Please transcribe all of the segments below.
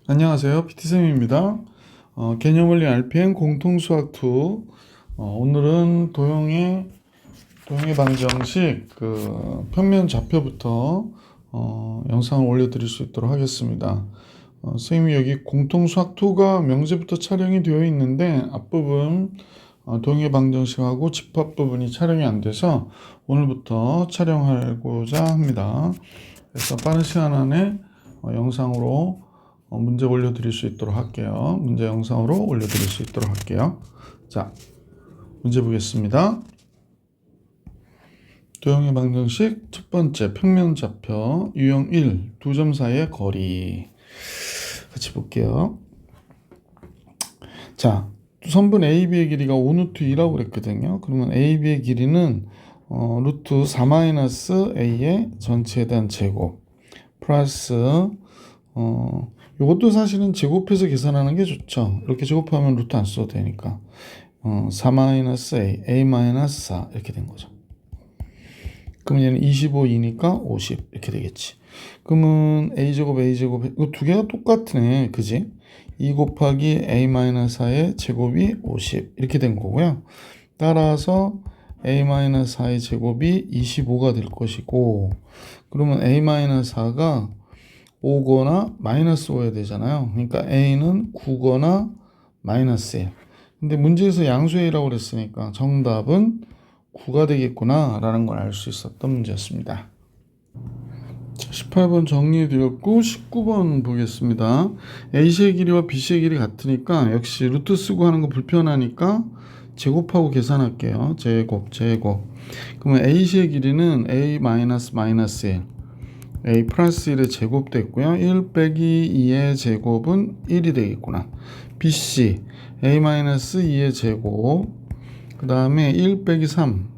안녕하세요. PT쌤입니다. 개념원리 RPM 공통수학 2. 오늘은 도형의 방정식 평면 좌표부터 영상을 올려드릴 수 있도록 하겠습니다. 선생님이 여기 공통수학 2가 명제부터 촬영이 되어 있는데 앞부분 도형의 방정식하고 집합 부분이 촬영이 안 돼서 오늘부터 촬영하고자 합니다. 그래서 빠른 시간 안에 영상으로 문제 올려드릴 수 있도록 할게요. 문제 영상으로 올려드릴 수 있도록 할게요. 자, 문제 보겠습니다. 도형의 방정식 첫 번째 평면 좌표 유형 1 두 점 사이의 거리 같이 볼게요. 자, 선분 AB의 길이가 5루트 2라고 그랬거든요. 그러면 AB의 길이는 루트 4-A의 전체에 대한 제곱 플러스 이것도 사실은 제곱해서 계산하는 게 좋죠. 이렇게 제곱하면 루트 안 써도 되니까 4-A, A-4 이렇게 된 거죠. 그러면 얘는 25이니까 50 이렇게 되겠지. 그러면 A제곱, A제곱 이거 두 개가 똑같네. 그지? 2 곱하기 A-4의 제곱이 50 이렇게 된 거고요. 따라서 A-4의 제곱이 25가 될 것이고, 그러면 A-4가 5거나 마이너스 5야 되잖아요. 그러니까 A는 9거나 마이너스 1. 근데 문제에서 양수 A라고 그랬으니까 정답은 9가 되겠구나 라는 걸 알 수 있었던 문제였습니다. 18번 정리해 드렸고 19번 보겠습니다. A씨의 길이와 B씨의 길이 같으니까 역시 루트 쓰고 하는 거 불편하니까 제곱하고 계산할게요. 제곱. 그러면 A씨의 길이는 A-1 A 플러스 1의 제곱 됐고요. 1 빼기 2의 제곱은 1이 되겠구나. BC A-2의 제곱 그 다음에 1 빼기 3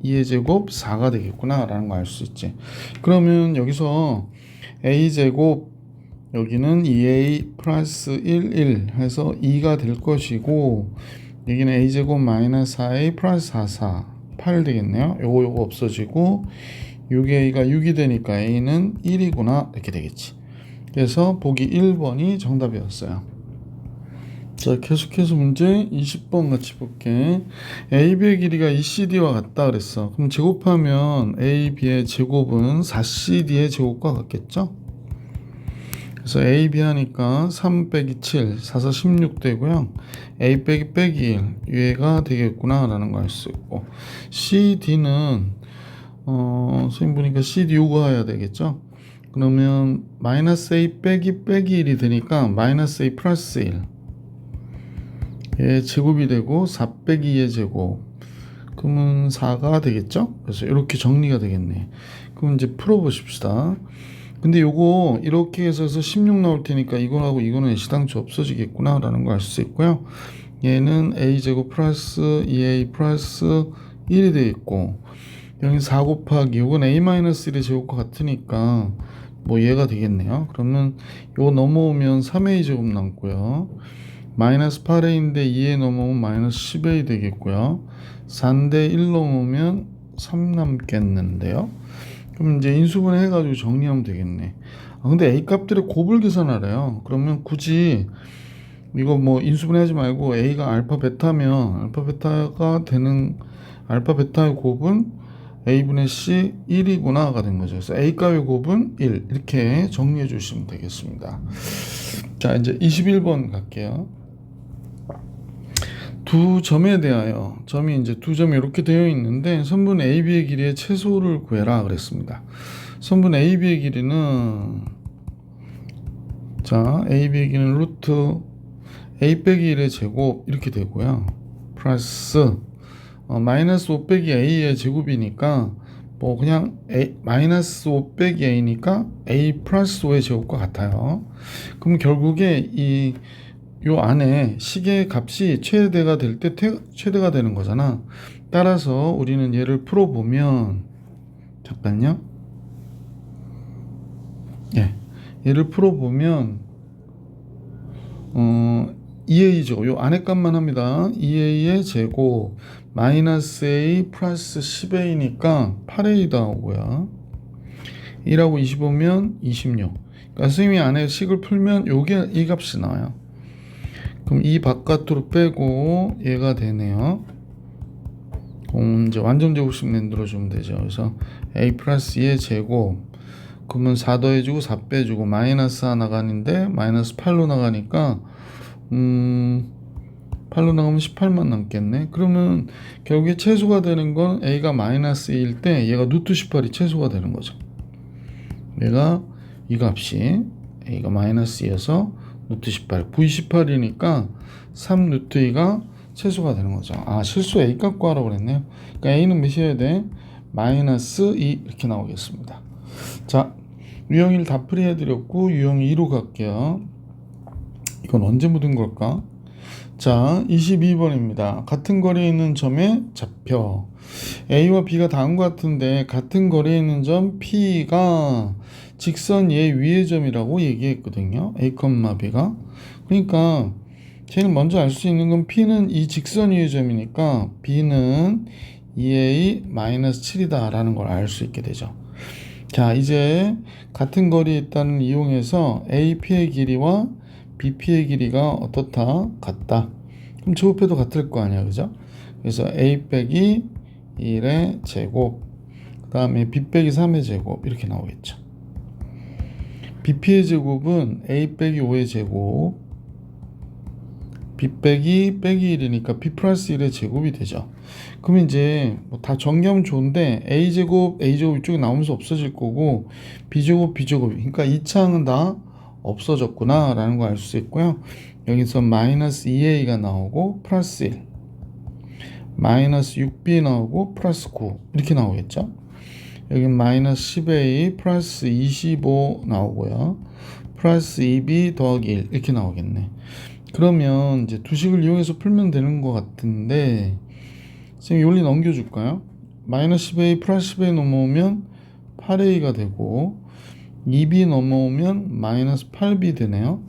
2의 제곱 4가 되겠구나 라는 거 알 수 있지. 그러면 여기서 A제곱 여기는 2A 플러스 1 해서 2가 될 것이고 여기는 A제곱 마이너스 4A 플러스 4 8 되겠네요. 요거 없어지고 6A가 6이 되니까 A는 1이구나 이렇게 되겠지. 그래서 보기 1번이 정답이었어요. 자, 계속해서 문제 20번 같이 볼게. AB의 길이가 ECD와 같다 그랬어. 그럼 제곱하면 AB의 제곱은 4CD의 제곱과 같겠죠? 그래서 AB 하니까 3 빼기 7, 4, 4, 16 되고요. A 빼기 1, 얘가 되겠구나 라는 걸 알 수 있고, CD는 선생님 보니까 CD 요구해야 되겠죠? 그러면 마이너스 A 빼기 1이 되니까 마이너스 A 플러스 1 의 제곱이 되고 4 빼기 2의 제곱 그러면 4가 되겠죠? 그래서 이렇게 정리가 되겠네. 그럼 이제 풀어보십시다. 근데 요거 이렇게 해서 16 나올 테니까 이거하고 이거는 시당초 없어지겠구나 라는 걸 알 수 있고요. 얘는 A제곱 플러스 2A 플러스 1이 되겠고 여기 4 곱하기 이건 A-1의 제곱과 같으니까 뭐 얘가 되겠네요. 그러면 요거 넘어오면 3A 제곱 남고요. 마이너스 8A인데 2에 넘어오면 마이너스 10A 되겠고요. 4인데 1 넘으면 3 남겠는데요. 그럼 이제 인수분 해가지고 정리하면 되겠네. 근데 A 값들의 곱을 계산하래요. 그러면 굳이 이거 뭐 인수분 하지 말고 A가 알파 베타면 알파 베타가 되는 알파 베타의 곱은 A분의 C 1이구나가 된 거죠. 그래서 A 값의 곱은 1 이렇게 정리해 주시면 되겠습니다. 자, 이제 21번 갈게요. 두 점에 대하여 점이 이제 두 점이 이렇게 되어 있는데 선분 AB의 길이의 최소를 구해라 그랬습니다. 선분 AB의 길이는 자 AB의 길이는 루트 A 빼기 1의 제곱 이렇게 되고요. 플러스 마이너스 5 빼기 A의 제곱이니까 뭐 그냥 마이너스 5 빼기 A니까 A 플러스 5의 제곱과 같아요. 그럼 결국에 요 안에 식의 값이 최대가 될 때 최대가 되는 거잖아. 따라서 우리는 얘를 풀어보면 잠깐요. 예, 얘를 풀어보면 2A죠. 요 안에 값만 합니다. 2A의 제곱 마이너스 A 플러스 10A니까 8A 나오고요. 1하고 25면 26. 그러니까 선생님이 안에 식을 풀면 요게 이 값이 나와요. 그럼 이 바깥으로 빼고 얘가 되네요. 이제 완전 제곱식 만들어주면 되죠. 그래서 a 플러스 2의 제곱, 그러면 4 더해주고 4 빼주고 마이너스 4 나가는데 마이너스 8로 나가니까 8로 나가면 18만 남겠네. 그러면 결국에 최소가 되는 건 a가 마이너스 2일 때 얘가 루트 18이 최소가 되는 거죠. 얘가 이 값이 a가 마이너스 2여서 루트 18, v18이니까 3 루트 2가 최소가 되는 거죠. 아, 실수 a 값 구하라고 그랬네요. 그러니까 a는 몇이어야 돼? 마이너스 2 이렇게 나오겠습니다. 자, 유형 1 다 풀이해드렸고 유형 2로 갈게요. 이건 언제 묻은 걸까? 자, 22번입니다. 같은 거리에 있는 점의 좌표. A와 B가 다음과 같은데 같은 거리에 있는 점 P가 직선 얘 위의 점이라고 얘기했거든요. A, B가. 그러니까 제일 먼저 알 수 있는 건 P는 이 직선 위의 점이니까 B는 2A-7이다 라는 걸 알 수 있게 되죠. 자, 이제 같은 거리에 있다는 이용해서 AP의 길이와 BP의 길이가 어떻다? 같다. 그럼 제곱해도 같을 거 아니야, 그죠? 그래서 A 빼기 1의 제곱, 그 다음에 B 빼기 3의 제곱 이렇게 나오겠죠. BP의 제곱은 A 빼기 5의 제곱, B 빼기 1이니까 B 플러스 1의 제곱이 되죠. 그러면 이제 뭐 다 정리하면 좋은데 A제곱 이쪽에 나오면서 없어질 거고 B제곱 그러니까 이 창은 다 없어졌구나 라는 거 알 수 있고요. 여기서 마이너스 2A가 나오고 플러스 1, 마이너스 6B 나오고 플러스 9 이렇게 나오겠죠. 여기 마이너스 10A 플러스 25 나오고요. 플러스 2B 더하기 1 이렇게 나오겠네. 그러면 이제 두 식을 이용해서 풀면 되는 것 같은데 선생님 원리 넘겨줄까요? 마이너스 10A 플러스 10A 넘어오면 8A가 되고 2B 넘어오면 마이너스 8B 되네요.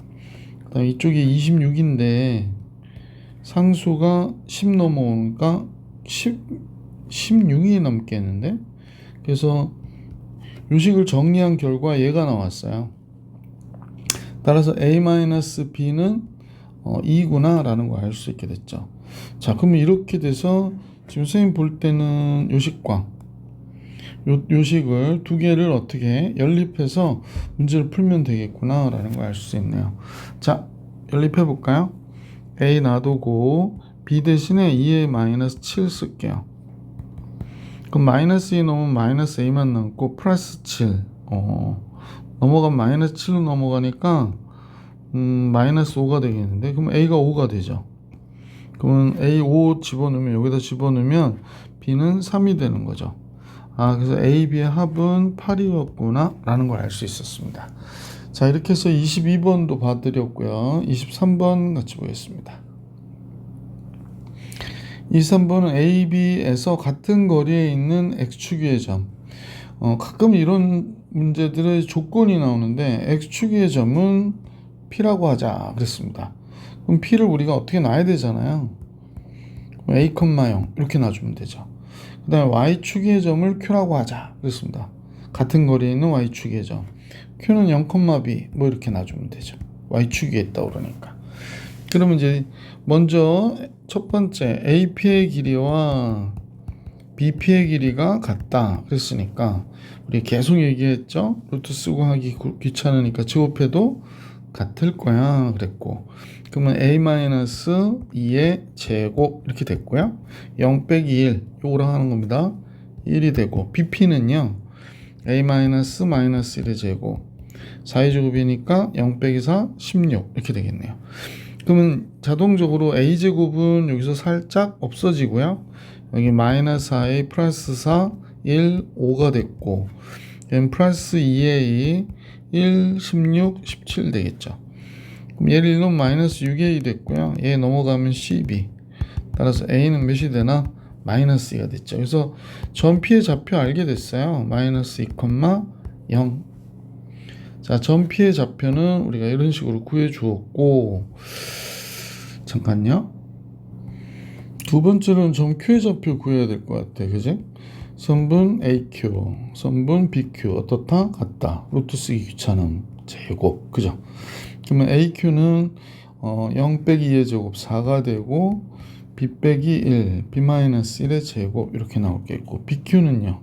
그 다음 이쪽이 26인데 상수가 10 넘어오니까 16이 넘겠는데, 그래서 요식을 정리한 결과 얘가 나왔어요. 따라서 A-B는 2구나 라는 걸 알 수 있게 됐죠. 자, 그러면 이렇게 돼서 지금 선생님 볼 때는 요식과 요식을 두 개를 어떻게 연립해서 문제를 풀면 되겠구나 라는 걸 알 수 있네요. 자, 연립해 볼까요? A 놔두고 B 대신에 2의 마이너스 7 쓸게요. 그럼 마이너스 2 넣으면 마이너스 A만 남고 플러스 7 넘어가면 마이너스 7로 넘어가니까 마이너스 5가 되겠는데, 그럼 A가 5가 되죠. 그러면 A 5 집어넣으면 여기다 집어넣으면 B는 3이 되는 거죠. 아, 그래서 A, B의 합은 8이었구나 라는 걸 알 수 있었습니다. 자, 이렇게 해서 22번도 봐드렸고요. 23번 같이 보겠습니다. 23번은 A, B에서 같은 거리에 있는 X축의 점. 가끔 이런 문제들의 조건이 나오는데 X축의 점은 P라고 하자 그랬습니다. 그럼 P를 우리가 어떻게 놔야 되잖아요. A, 0 이렇게 놔주면 되죠. 그 다음에 Y축의 점을 Q라고 하자 그랬습니다. 같은 거리에 있는 Y축의 점, Q는 0, B 뭐 이렇게 놔주면 되죠. Y축이 있다 그러니까. 그러면 이제 먼저 첫 번째 AP의 길이와 BP의 길이가 같다 그랬으니까 우리 계속 얘기했죠. 루트 쓰고 하기 귀찮으니까 제곱해도 같을 거야 그랬고, 그러면 A-2의 제곱 이렇게 됐고요. 0 빼기 1 요거랑 하는 겁니다. 1이 되고, BP는요 A-1의 제곱 4의 제곱이니까 0 빼기 4 16 이렇게 되겠네요. 그러면 자동적으로 A제곱은 여기서 살짝 없어지고요. 여기 마이너스 4A 플러스 4 1 5가 됐고, 얘는 플러스 2A 1 16 17 되겠죠. 그럼 얘를 넣으면 마이너스 6A 됐고요. 얘 넘어가면 12. 따라서 A는 몇이 되나? 마이너스 2가 됐죠. 그래서 점 P의 좌표 알게 됐어요. 마이너스 2, 0. 자, 점 P의 좌표는 우리가 이런 식으로 구해 주었고, 잠깐요. 두 번째로는 점 Q의 좌표 구해야 될 것 같아. 그지? 선분 AQ, 선분 BQ 어떻다? 같다. 루트 쓰기 귀찮음. 제곱. 그죠? 그러면 AQ는 0 빼기 2의 제곱 4가 되고 B 빼기 1, B 마이너스 1의 제곱 이렇게 나오겠고 BQ는요.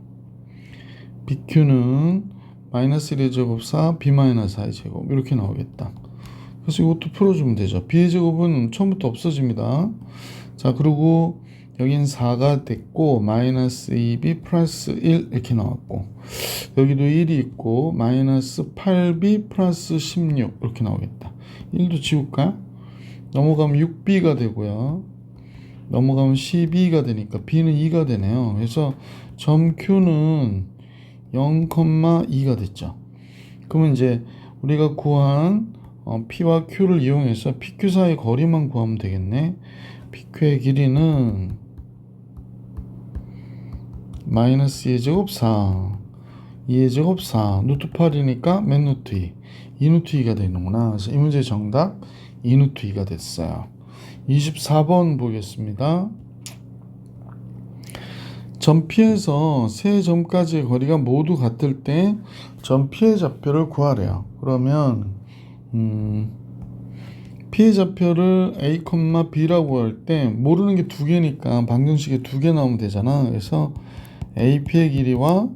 BQ는 마이너스 1의 제곱 4, B 마이너스 4의 제곱 이렇게 나오겠다. 그래서 이것도 풀어주면 되죠. B의 제곱은 처음부터 없어집니다. 자, 그리고 여긴 4가 됐고 마이너스 2B 플러스 1 이렇게 나왔고 여기도 1이 있고 마이너스 8B 플러스 16 이렇게 나오겠다. 1도 지울까? 넘어가면 6B가 되고요. 넘어가면 12가 되니까 B는 2가 되네요. 그래서 점 Q는 0,2가 됐죠. 그러면 이제 우리가 구한 P와 Q를 이용해서 PQ 사이 거리만 구하면 되겠네. PQ의 길이는 마이너스 2의 제곱 4, 2의 제곱 4, 루트 8이니까 몇 루트 2? 2 루트 2가 되는구나. 그래서 이 문제 정답 2 루트 2가 됐어요. 24번 보겠습니다. 점 P에서 세 점까지의 거리가 모두 같을 때 점 P의 좌표를 구하래요. 그러면 P의 좌표를 A, B라고 할 때 모르는 게 두 개니까 방정식에 두 개 나오면 되잖아. 그래서 AP의 길이와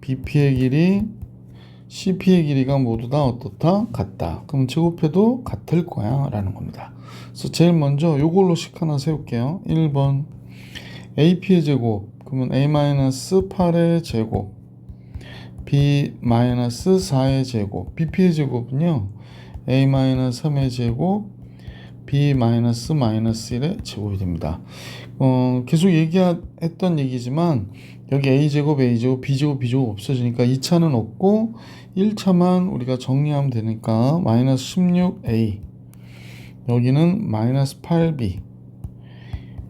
BP의 길이, CP의 길이가 모두 다 어떻다? 같다. 그럼 제곱해도 같을 거야 라는 겁니다. 그래서 제일 먼저 요걸로 식 하나 세울게요. 1번 AP의 제곱 그러면 A-8의 제곱 B-4의 제곱 BP의 제곱은요 A-3의 제곱 B-1의 제곱이 됩니다. 계속 했던 얘기지만 여기 A제곱, A제곱, B제곱, B제곱 없어지니까 2차는 없고 1차만 우리가 정리하면 되니까 마이너스 16A 여기는 마이너스 8B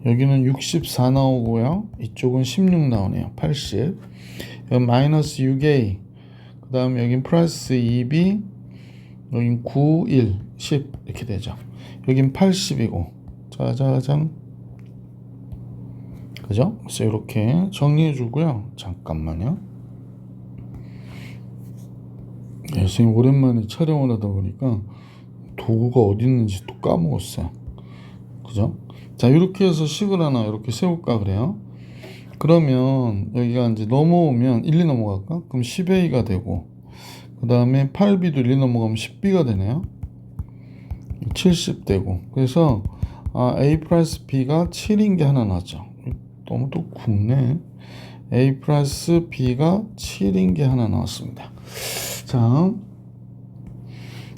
여기는 64 나오고요. 이쪽은 16 나오네요. 80 여기 마이너스 6A 그 다음 여긴 플러스 2B 여긴 9, 1, 10 이렇게 되죠. 여긴 80이고 짜자잔 그죠? 그래서 이렇게 정리해 주고요. 잠깐만요. 선생님 오랜만에 촬영을 하다 보니까 도구가 어디 있는지 또 까먹었어요. 그죠? 자, 이렇게 해서 식을 하나 이렇게 세울까 그래요. 그러면 여기가 이제 넘어오면 1, 2 넘어갈까? 그럼 10A가 되고 그 다음에 8B도 1, 2 넘어가면 10B가 되네요. 70 되고 그래서 A 플러스 B가 7인 게 하나 나죠. 너무 또 굵네. A 플러스 B가 7인 게 하나 나왔습니다. 자,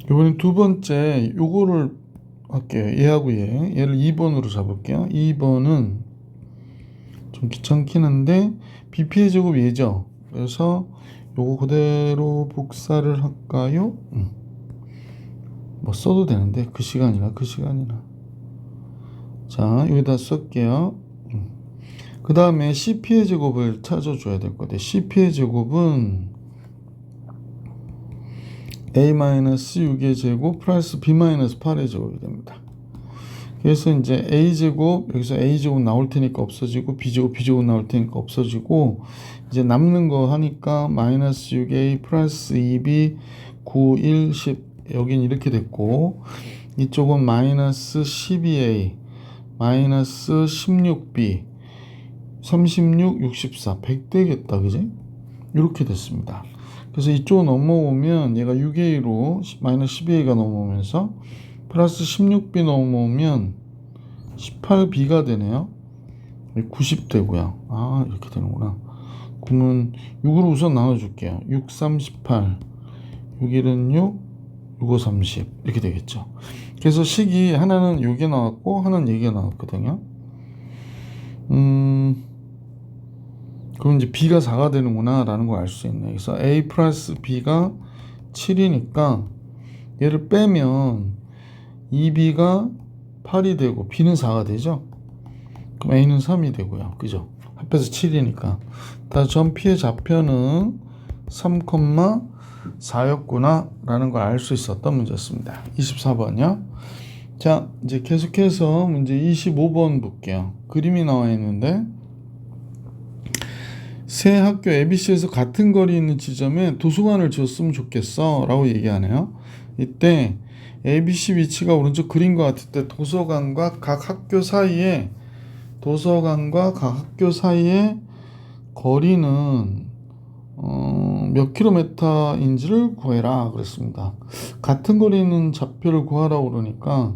이번엔 두 번째 요거를 할게요. 얘하고 얘를 2번으로 잡을게요. 2번은 좀 귀찮긴 한데 BP의 제곱 얘죠. 그래서 요거 그대로 복사를 할까요? 뭐 써도 되는데 그 시간이나 자, 여기다 쓸게요. 그 다음에 CP의 제곱을 찾아줘야 될 것 같아요. CP의 제곱은 A-6의 제곱 플러스 B-8의 제곱이 됩니다. 그래서 이제 A제곱 여기서 A제곱 나올 테니까 없어지고 B제곱 나올 테니까 없어지고 이제 남는 거 하니까 마이너스 6A 플러스 2B 9, 1, 10 여긴 이렇게 됐고 이쪽은 마이너스 12A 마이너스 16B 36, 64 100 되겠다 그지? 이렇게 됐습니다. 그래서 이쪽 넘어오면 얘가 6A로 마이너스 12A가 넘어오면서 플러스 16B 넘어오면 18B가 되네요. 90 되고요. 이렇게 되는구나. 그러면 6으로 우선 나눠줄게요. 6, 3, 18 6, 1은 6 6, 5, 30 이렇게 되겠죠. 그래서 식이 하나는 요게 나왔고 하나는 얘가 나왔거든요. 그럼 이제 B가 4가 되는구나 라는 걸 알 수 있네. 그래서 A 플러스 B가 7이니까 얘를 빼면 2B가 8이 되고 B는 4가 되죠. 그럼 A는 3이 되고요. 그죠? 합해서 7이니까 점 P의 좌표는 3,4였구나 라는 걸 알 수 있었던 문제였습니다. 24번이요. 자, 이제 계속해서 문제 25번 볼게요. 그림이 나와 있는데 세 학교 ABC에서 같은 거리에 있는 지점에 도서관을 지었으면 좋겠어 라고 얘기하네요. 이때 ABC 위치가 오른쪽 그림과 같을 때 도서관과 각 학교 사이에 거리는 몇 킬로미터인지를 구해라 그랬습니다. 같은 거리에 있는 좌표를 구하라고 그러니까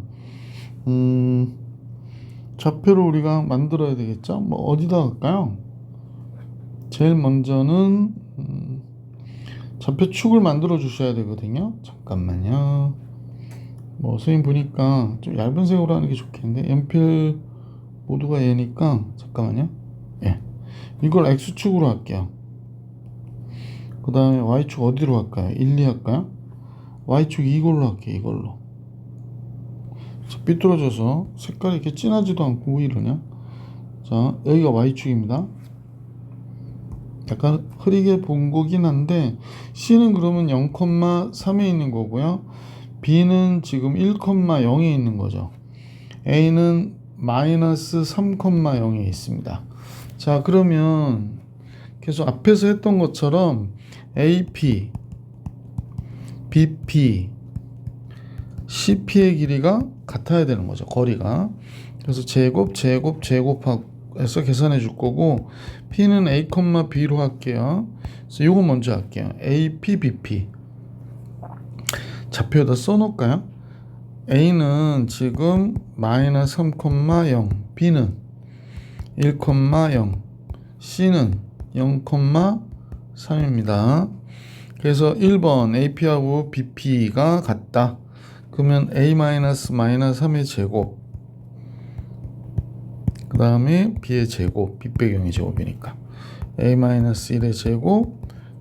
좌표를 우리가 만들어야 되겠죠. 뭐 어디다 할까요? 제일 먼저는 좌표축을 만들어 주셔야 되거든요. 잠깐만요. 뭐 선생님 보니까 좀 얇은 색으로 하는 게 좋겠는데 연필 모두가 얘니까 잠깐만요. 예, 이걸 X축으로 할게요. 그 다음에 Y축 어디로 할까요? 1, 2 할까요? Y축 이걸로 할게요. 이걸로. 삐뚤어져서 색깔이 이렇게 진하지도 않고 왜 이러냐. 자, 여기가 Y축입니다. 약간 흐리게 본 거긴 한데 C는 그러면 0,3에 있는 거고요. B는 지금 1,0에 있는 거죠. A는 마이너스 3,0에 있습니다. 자, 그러면 계속 앞에서 했던 것처럼 AP, BP, CP의 길이가 같아야 되는 거죠. 거리가. 그래서 제곱해서 계산해 줄 거고 P는 A, B로 할게요. 그래서 이거 먼저 할게요. AP, BP. 좌표에다 써놓을까요? A는 지금 마이너스 3,0, B는 1,0, C는 0,3입니다. 그래서 1번 AP하고 BP가 같다. 그러면 A-3의 제곱, 그 다음에 B의 제곱, B 빼기 0의 제곱이니까 A-1의 제곱,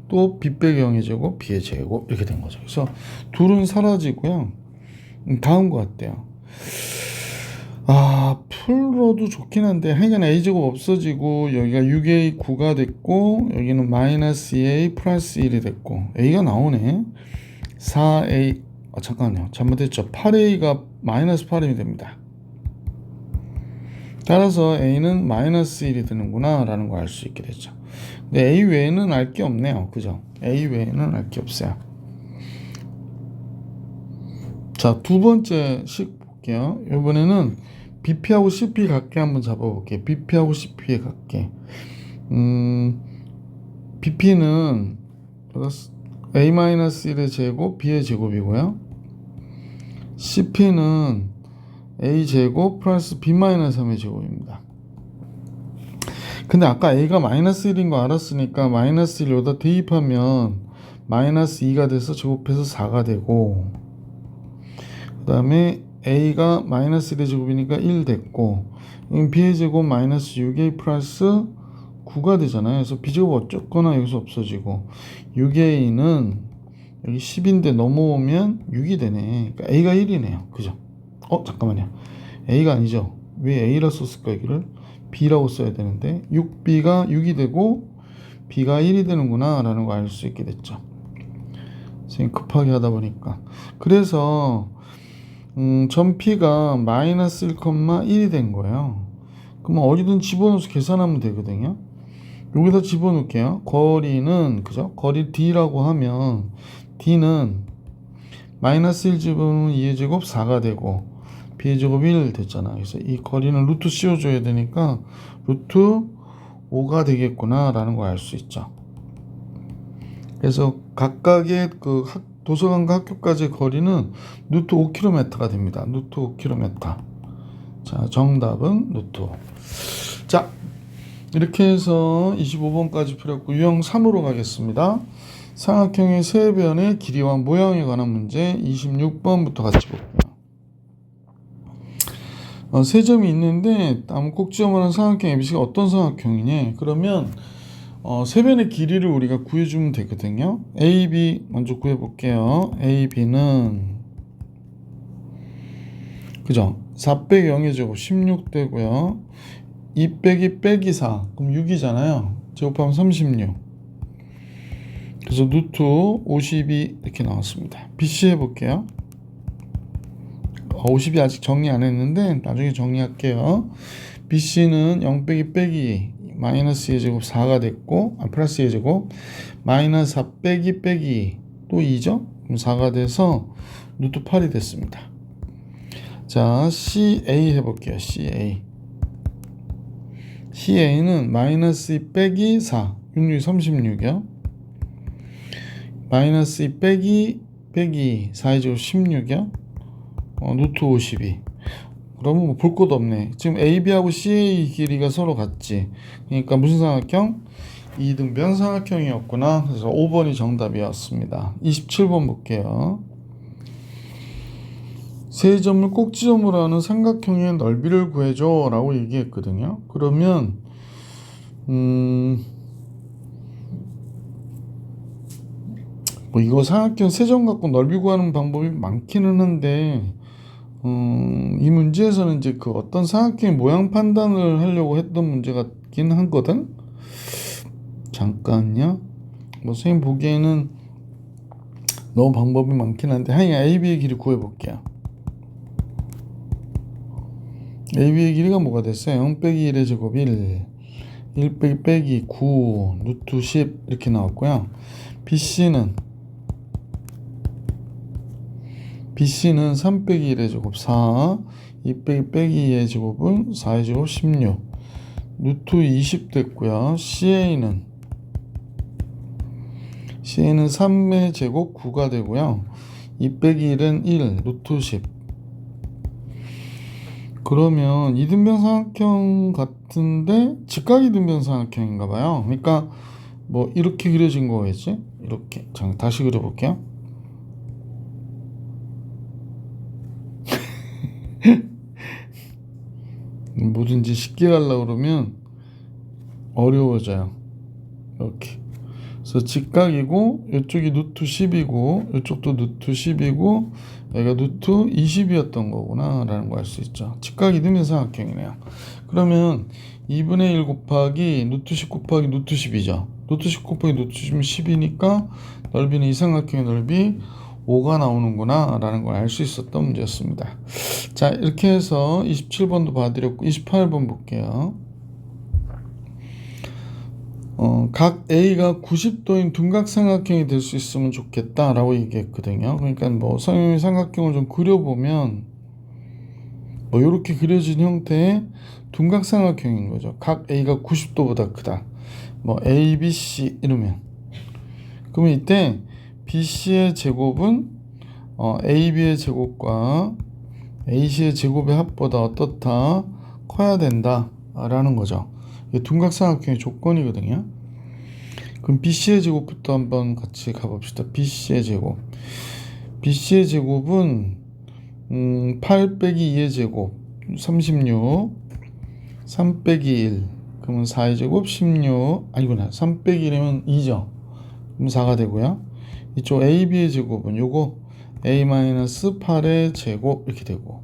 또 B 빼기 0의 제곱, B의 제곱 이렇게 된 거죠. 그래서 둘은 사라지고요. 다음 것 같아요. 풀어도 좋긴 한데 하여간 A제곱 없어지고 여기가 6A9가 됐고 여기는 마이너스 2A 플러스 1이 됐고 A가 나오네. 4A 잠깐만요. 잘못했죠. 8A가 마이너스 8이 됩니다. 따라서 A는 마이너스 1이 되는구나 라는 걸 알 수 있게 됐죠. 근데 A 외에는 알 게 없네요. 그죠? A 외에는 알 게 없어요. 자, 두 번째 식 볼게요. 이번에는 BP하고 CP 같게 한번 잡아볼게요. BP하고 CP에 같게. BP는 A-1의 제곱, B의 제곱이고요. CP는 A 제곱 플러스 B-3의 제곱입니다. 근데 아까 A가 마이너스 1인 거 알았으니까 마이너스 1 여기다 대입하면 마이너스 2가 돼서 제곱해서 4가 되고 그 다음에 A가 마이너스 1의 제곱이니까 1 됐고 B의 제곱 마이너스 6A 플러스 9가 되잖아요. 그래서 B제곱 어쨌거나 여기서 없어지고 6A는 여기 10인데 넘어오면 6이 되네. 그러니까 A가 1이네요. 그죠? 잠깐만요. A가 아니죠. 왜 A라 썼을까 여기를? B라고 써야 되는데 6B가 6이 되고 B가 1이 되는구나 라는 거 알 수 있게 됐죠. 선생님 급하게 하다 보니까. 그래서 점 P가 마이너스 1,1이 된 거예요. 그러면 어디든 집어넣어서 계산하면 되거든요. 여기다 집어넣을게요. 거리는 그죠? 거리 D라고 하면 D는 마이너스 1 집어넣으면 2의 제곱 4가 되고 B의 제곱 1 됐잖아. 그래서 이 거리는 루트 씌워줘야 되니까 루트 5가 되겠구나 라는 걸 알 수 있죠. 그래서 각각의 그 도서관과 학교까지의 거리는 루트 5km가 됩니다. 루트 5km. 자, 정답은 루트 5. 자, 이렇게 해서 25번까지 풀었고 유형 3으로 가겠습니다. 삼각형의 세 변의 길이와 모양에 관한 문제 26번부터 같이 볼게요. 세 점이 있는데 아무 꼭지점을 삼각형 ABC가 어떤 삼각형이냐? 그러면 세 변의 길이를 우리가 구해주면 되거든요. AB 먼저 구해볼게요. AB는 그죠? 4 빼기 0의 제곱 16 되고요. 2 빼기 빼기 4 그럼 6이잖아요. 제곱하면 36. 그래서 루트 52 이렇게 나왔습니다. BC 해볼게요. 50이 아직 정리 안 했는데 나중에 정리할게요. BC는 0 빼기 빼기 마이너스 2의 제곱 4가 됐고, 플러스 2의 제곱 마이너스 4 빼기 또 2죠? 그럼 4가 돼서 루트 8이 됐습니다. 자, CA 해볼게요. CA는 마이너스 2 빼기 4, 6, 36이요. 마이너스 2 빼기 4의 제곱 16이요. 루트 52. 그러면 뭐 볼 것도 없네. 지금 AB하고 CA 길이가 서로 같지. 그러니까 무슨 삼각형? 이등변 삼각형이었구나. 그래서 5번이 정답이었습니다. 27번 볼게요. 세 점을 꼭지점으로 하는 삼각형의 넓이를 구해줘 라고 얘기했거든요. 그러면 뭐 이거 삼각형 세 점 갖고 넓이 구하는 방법이 많기는 한데 이 문제에서는 이제 그 어떤 삼각형의 모양 판단을 하려고 했던 문제 같긴 하거든. 잠깐요. 뭐 선생님 보기에는 너무 방법이 많긴 한데 하여간 AB의 길이 구해볼게요. AB의 길이가 뭐가 됐어요? 0 빼기 1의 제곱 1 빼기 9 루트 10 이렇게 나왔고요. BC는 3 빼기 1의 제곱 4 2 빼기 2의 제곱은 4의 제곱 16 루트 20 됐고요. CA는 3의 제곱 9가 되고요. 2 빼기 1은 1 루트 10. 그러면 이등변 삼각형 같은데 직각 이등변 삼각형인가 봐요. 그러니까 뭐 이렇게 그려진 거겠지? 이렇게. 자, 다시 그려볼게요. 뭐든지 쉽게 가려고 그러면 어려워져요. 이렇게. 그래서 직각이고 이쪽이 루트 10이고 이쪽도 루트 10이고 여기가 루트 20이었던 거구나 라는 거 알 수 있죠. 직각 이등변 삼각형이네요. 그러면 2분의 1 곱하기 루트 10 곱하기 루트 10이죠. 루트 10 곱하기 루트 10은 10이니까 넓이는 이 삼각형의 넓이 5가 나오는구나 라는 걸 알 수 있었던 문제였습니다. 자, 이렇게 해서 27번도 봐드렸고 28번 볼게요. 각 A가 90도인 둔각삼각형이 될 수 있으면 좋겠다 라고 얘기했거든요. 그러니까 뭐 선생님이 삼각형을 좀 그려보면 뭐 이렇게 그려진 형태의 둔각삼각형인 거죠. 각 A가 90도보다 크다. 뭐 A, B, C 이러면 그러면 이때 BC의 제곱은 AB의 제곱과 AC의 제곱의 합보다 어떻다? 커야 된다 라는 거죠. 이게 둔각삼각형의 조건이거든요. 그럼 BC의 제곱부터 한번 같이 가봅시다. BC의 제곱은 8 빼기 2의 제곱 36 3 빼기 1 그러면 4의 제곱 16 아니구나 3 빼기 1이면 2죠. 그럼 4가 되고요. 이쪽 AB의 제곱은 요거 A-8의 제곱 이렇게 되고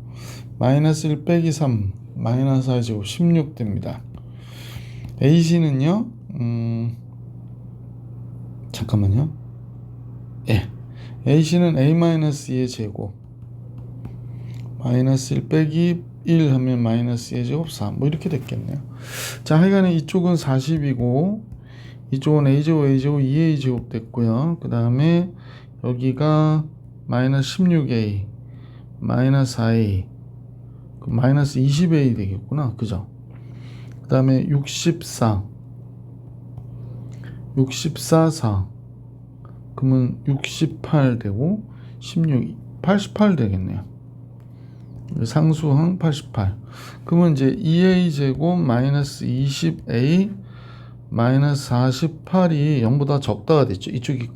마이너스 1 빼기 3 마이너스 4의 제곱 16 됩니다. AC는요 잠깐만요. 예. AC는 A-2의 제곱 마이너스 1 빼기 1 하면 마이너스 2의 제곱 4 뭐 이렇게 됐겠네요. 자, 하여간에 이쪽은 40이고 이쪽은 A제곱 2A 제곱 됐고요. 그 다음에 여기가 마이너스 16A 마이너스 4A 마이너스 20A 되겠구나. 그죠? 그 다음에 64 4 그러면 68 되고 16 88 되겠네요. 상수항 88 그러면 이제 2A 제곱 마이너스 20A 마이너스 48이 0보다 적다가 됐죠. 이쪽이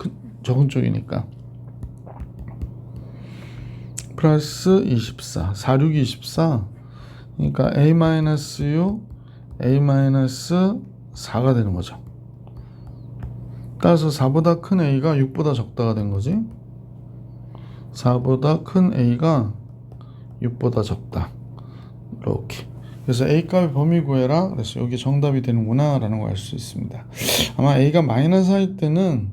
적은 쪽이니까 플러스 24 46 24 그러니까 A-6 A-4가 되는 거죠. 따라서 4보다 큰 A가 6보다 적다가 된 거지. 4보다 큰 A가 6보다 적다. 이렇게. 그래서 A 값의 범위 구해라. 그래서 여기 정답이 되는구나 라는 걸 알 수 있습니다. 아마 A가 마이너스 할 때는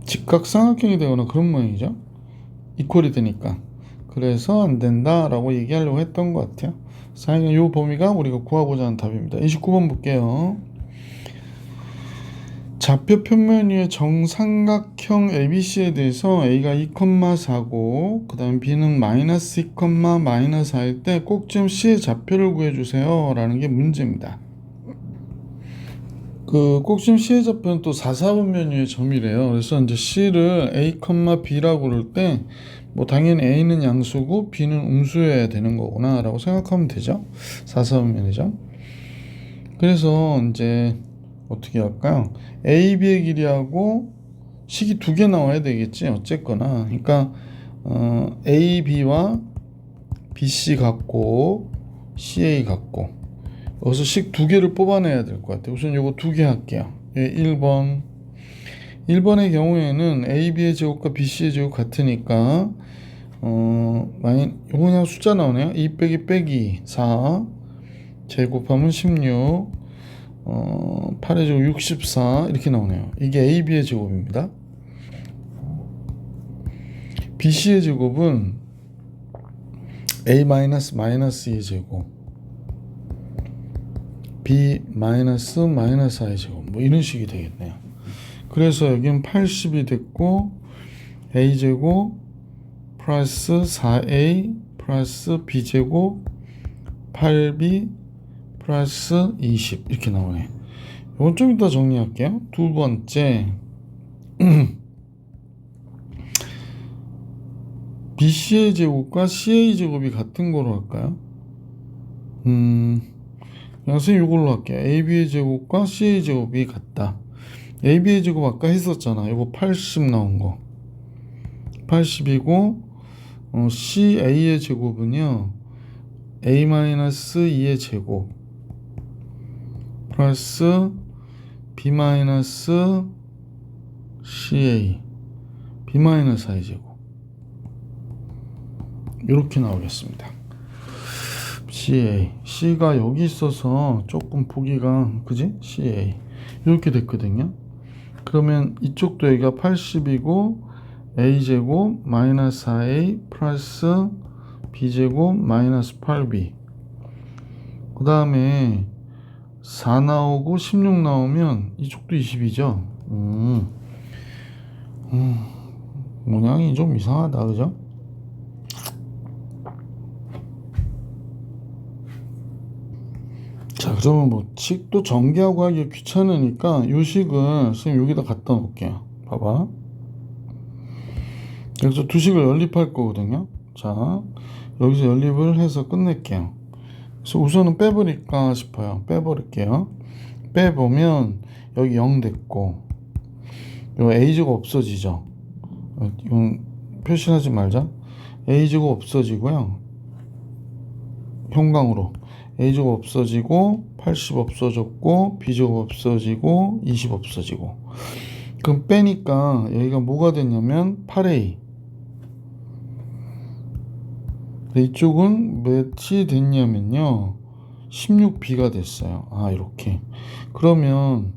직각삼각형이 되거나 그런 모양이죠. 이퀄이 되니까. 그래서 안 된다라고 얘기하려고 했던 것 같아요. 이 범위가 우리가 구하고자 하는 답입니다. 29번 볼게요. 좌표 평면 위의 정삼각형 ABC에 대해서 A가 2,4고 그 다음 B는 마이너스 2, 마이너스 4일 때 꼭지점 C의 좌표를 구해주세요 라는 게 문제입니다. 그 꼭지점 C의 좌표는 또 4, 4분면 위의 점이래요. 그래서 이제 C를 A, B라고 그럴 때 뭐 당연히 A는 양수고 B는 음수여야 되는 거구나 라고 생각하면 되죠. 4, 4분면이죠. 그래서 이제 어떻게 할까요? A, B의 길이하고 식이 두 개 나와야 되겠지 어쨌거나. 그러니까 A, B와 BC 같고 CA 같고 여기서 식 두 개를 뽑아내야 될 것 같아요. 우선 요거 두 개 할게요. 1번의 경우에는 A, B의 제곱과 BC의 제곱 같으니까 요거 그냥 숫자 나오네요. 2 빼기 4 제곱하면 16 8의 제곱 64 이렇게 나오네요. 이게 A, B의 제곱입니다. BC의 제곱은 A 마이너스 2의 제곱 B 마이너스 4의 제곱 뭐 이런 식이 되겠네요. 그래서 여기는 80이 됐고 A 제곱 플러스 4A 플러스 B 제곱 8B 플러스 20 이렇게 나오네. 이건 좀 이따 정리할게요. 두 번째 BC의 제곱과 CA 제곱이 같은 거로 할까요? 선생님 이걸로 할게요. AB의 제곱과 CA 제곱이 같다. AB의 제곱 아까 했었잖아. 이거 80 나온 거 80이고 CA의 제곱은요 A-2의 제곱 플러스 B-CA B-4의 제곱 이렇게 나오겠습니다. C가 여기 있어서 조금 보기가 그지? CA 이렇게 됐거든요. 그러면 이쪽도 여기가 80이고 A제곱 마이너스 4A 플러스 B제곱 마이너스 8B 그 다음에 4 나오고 16 나오면 이쪽도 20이죠. 모양이 좀 이상하다 그죠? 자 그러면 뭐 식도 전개하고 하기 귀찮으니까 요 식을 선생님 여기다 갖다 놓을게요. 봐봐. 여기서 두 식을 연립할 거거든요. 자 여기서 연립을 해서 끝낼게요. 그래서 우선은 빼버릴까 싶어요. 빼버릴게요. 빼보면 여기 0 됐고 요 A제곱 없어지죠. 이건 표시하지 말자. A제곱 없어지고요. 형광으로 A제곱 없어지고 80 없어졌고 B제곱 없어지고 20 없어지고 그럼 빼니까 여기가 뭐가 됐냐면 8A 이쪽은 몇이 됐냐면요 16B가 됐어요. 이렇게 그러면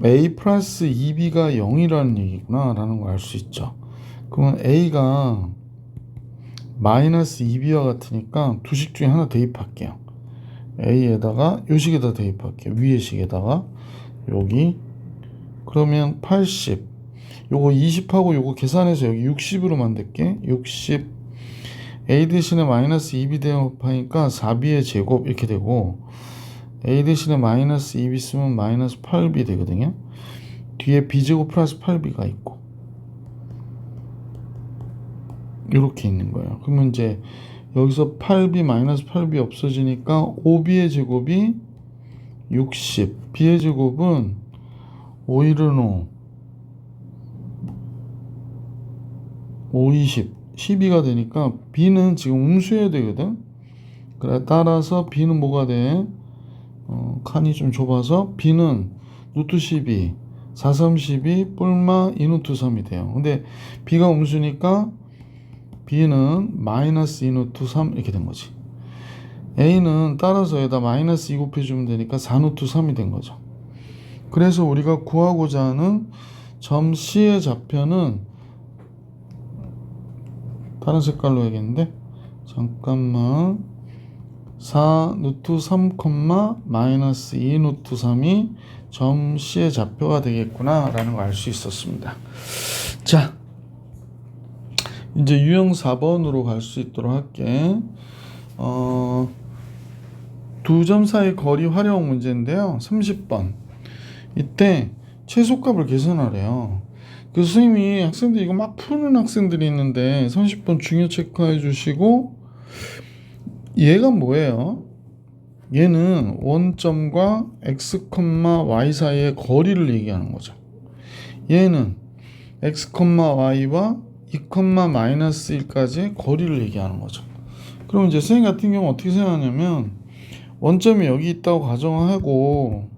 A 플러스 2B가 0이라는 얘기구나 라는 걸 알 수 있죠. 그러면 A가 마이너스 2B와 같으니까 두 식 중에 하나 대입할게요. A에다가 요 식에다 대입할게요. 위에 식에다가 여기 그러면 80 요거 20하고 요거 계산해서 여기 60으로 만들게. 60 A 대신에 마이너스 2B 대입하니까 4B의 제곱 이렇게 되고 A 대신에 마이너스 2B 쓰면 마이너스 8B 되거든요. 뒤에 B제곱 플러스 8B가 있고 이렇게 있는 거예요. 그러면 이제 여기서 8B 마이너스 8B 없어지니까 5B의 제곱이 60 B의 제곱은 5일은 5 20 12가 되니까 B는 지금 음수여야 되거든. 그래 따라서 B는 뭐가 돼? 칸이 좀 좁아서 B는 루트 12 4, 3, 12 뿔마 2 루트 3이 돼요. 근데 B가 음수니까 B는 마이너스 2 루트 3 이렇게 된 거지. A는 따라서 여기다 마이너스 2 곱해주면 되니까 4 루트 3이 된 거죠. 그래서 우리가 구하고자 하는 점 C의 좌표는 다른 색깔로 해야겠는데 잠깐만 4 루트 3, 마이너스 2 루트 3이 점 C의 좌표가 되겠구나 라는 걸 알 수 있었습니다. 자, 이제 유형 4번으로 갈 수 있도록 할게. 두 점 사이 거리 활용 문제인데요. 30번. 이때 최소값을 계산하래요. 그 선생님이 학생들 이거 막 푸는 학생들이 있는데 30번 중요 체크해 주시고, 얘가 뭐예요? 얘는 원점과 x, y 사이의 거리를 얘기하는 거죠. 얘는 x, y와 2, 마이너스 1까지 거리를 얘기하는 거죠. 그럼 이제 선생님 같은 경우 어떻게 생각하냐면 원점이 여기 있다고 가정하고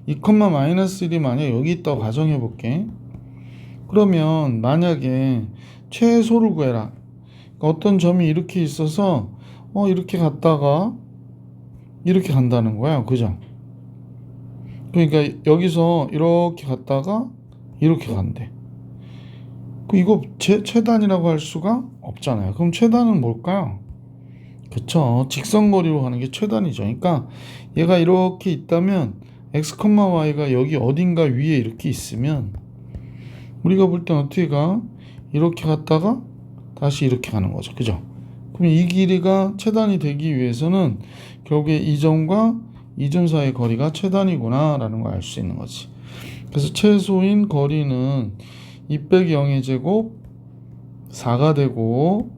2, 마이너스 1이 만약 여기 있다고 가정해 볼게. 그러면 만약에 최소를 구해라. 그러니까 어떤 점이 이렇게 있어서 이렇게 갔다가 이렇게 간다는 거야. 그죠? 그러니까 여기서 이렇게 갔다가 이렇게 간대. 이거 최단이라고 할 수가 없잖아요. 그럼 최단은 뭘까요? 그쵸. 직선거리로 가는 게 최단이죠. 그러니까 얘가 이렇게 있다면 x, y가 여기 어딘가 위에 이렇게 있으면 우리가 볼 땐 어떻게 가? 이렇게 갔다가 다시 이렇게 가는 거죠. 그죠? 그럼 이 길이가 최단이 되기 위해서는 결국에 이 점과 이 점 사이의 거리가 최단이구나 라는 걸 알 수 있는 거지. 그래서 최소인 거리는 2 빼기 0의 제곱 4가 되고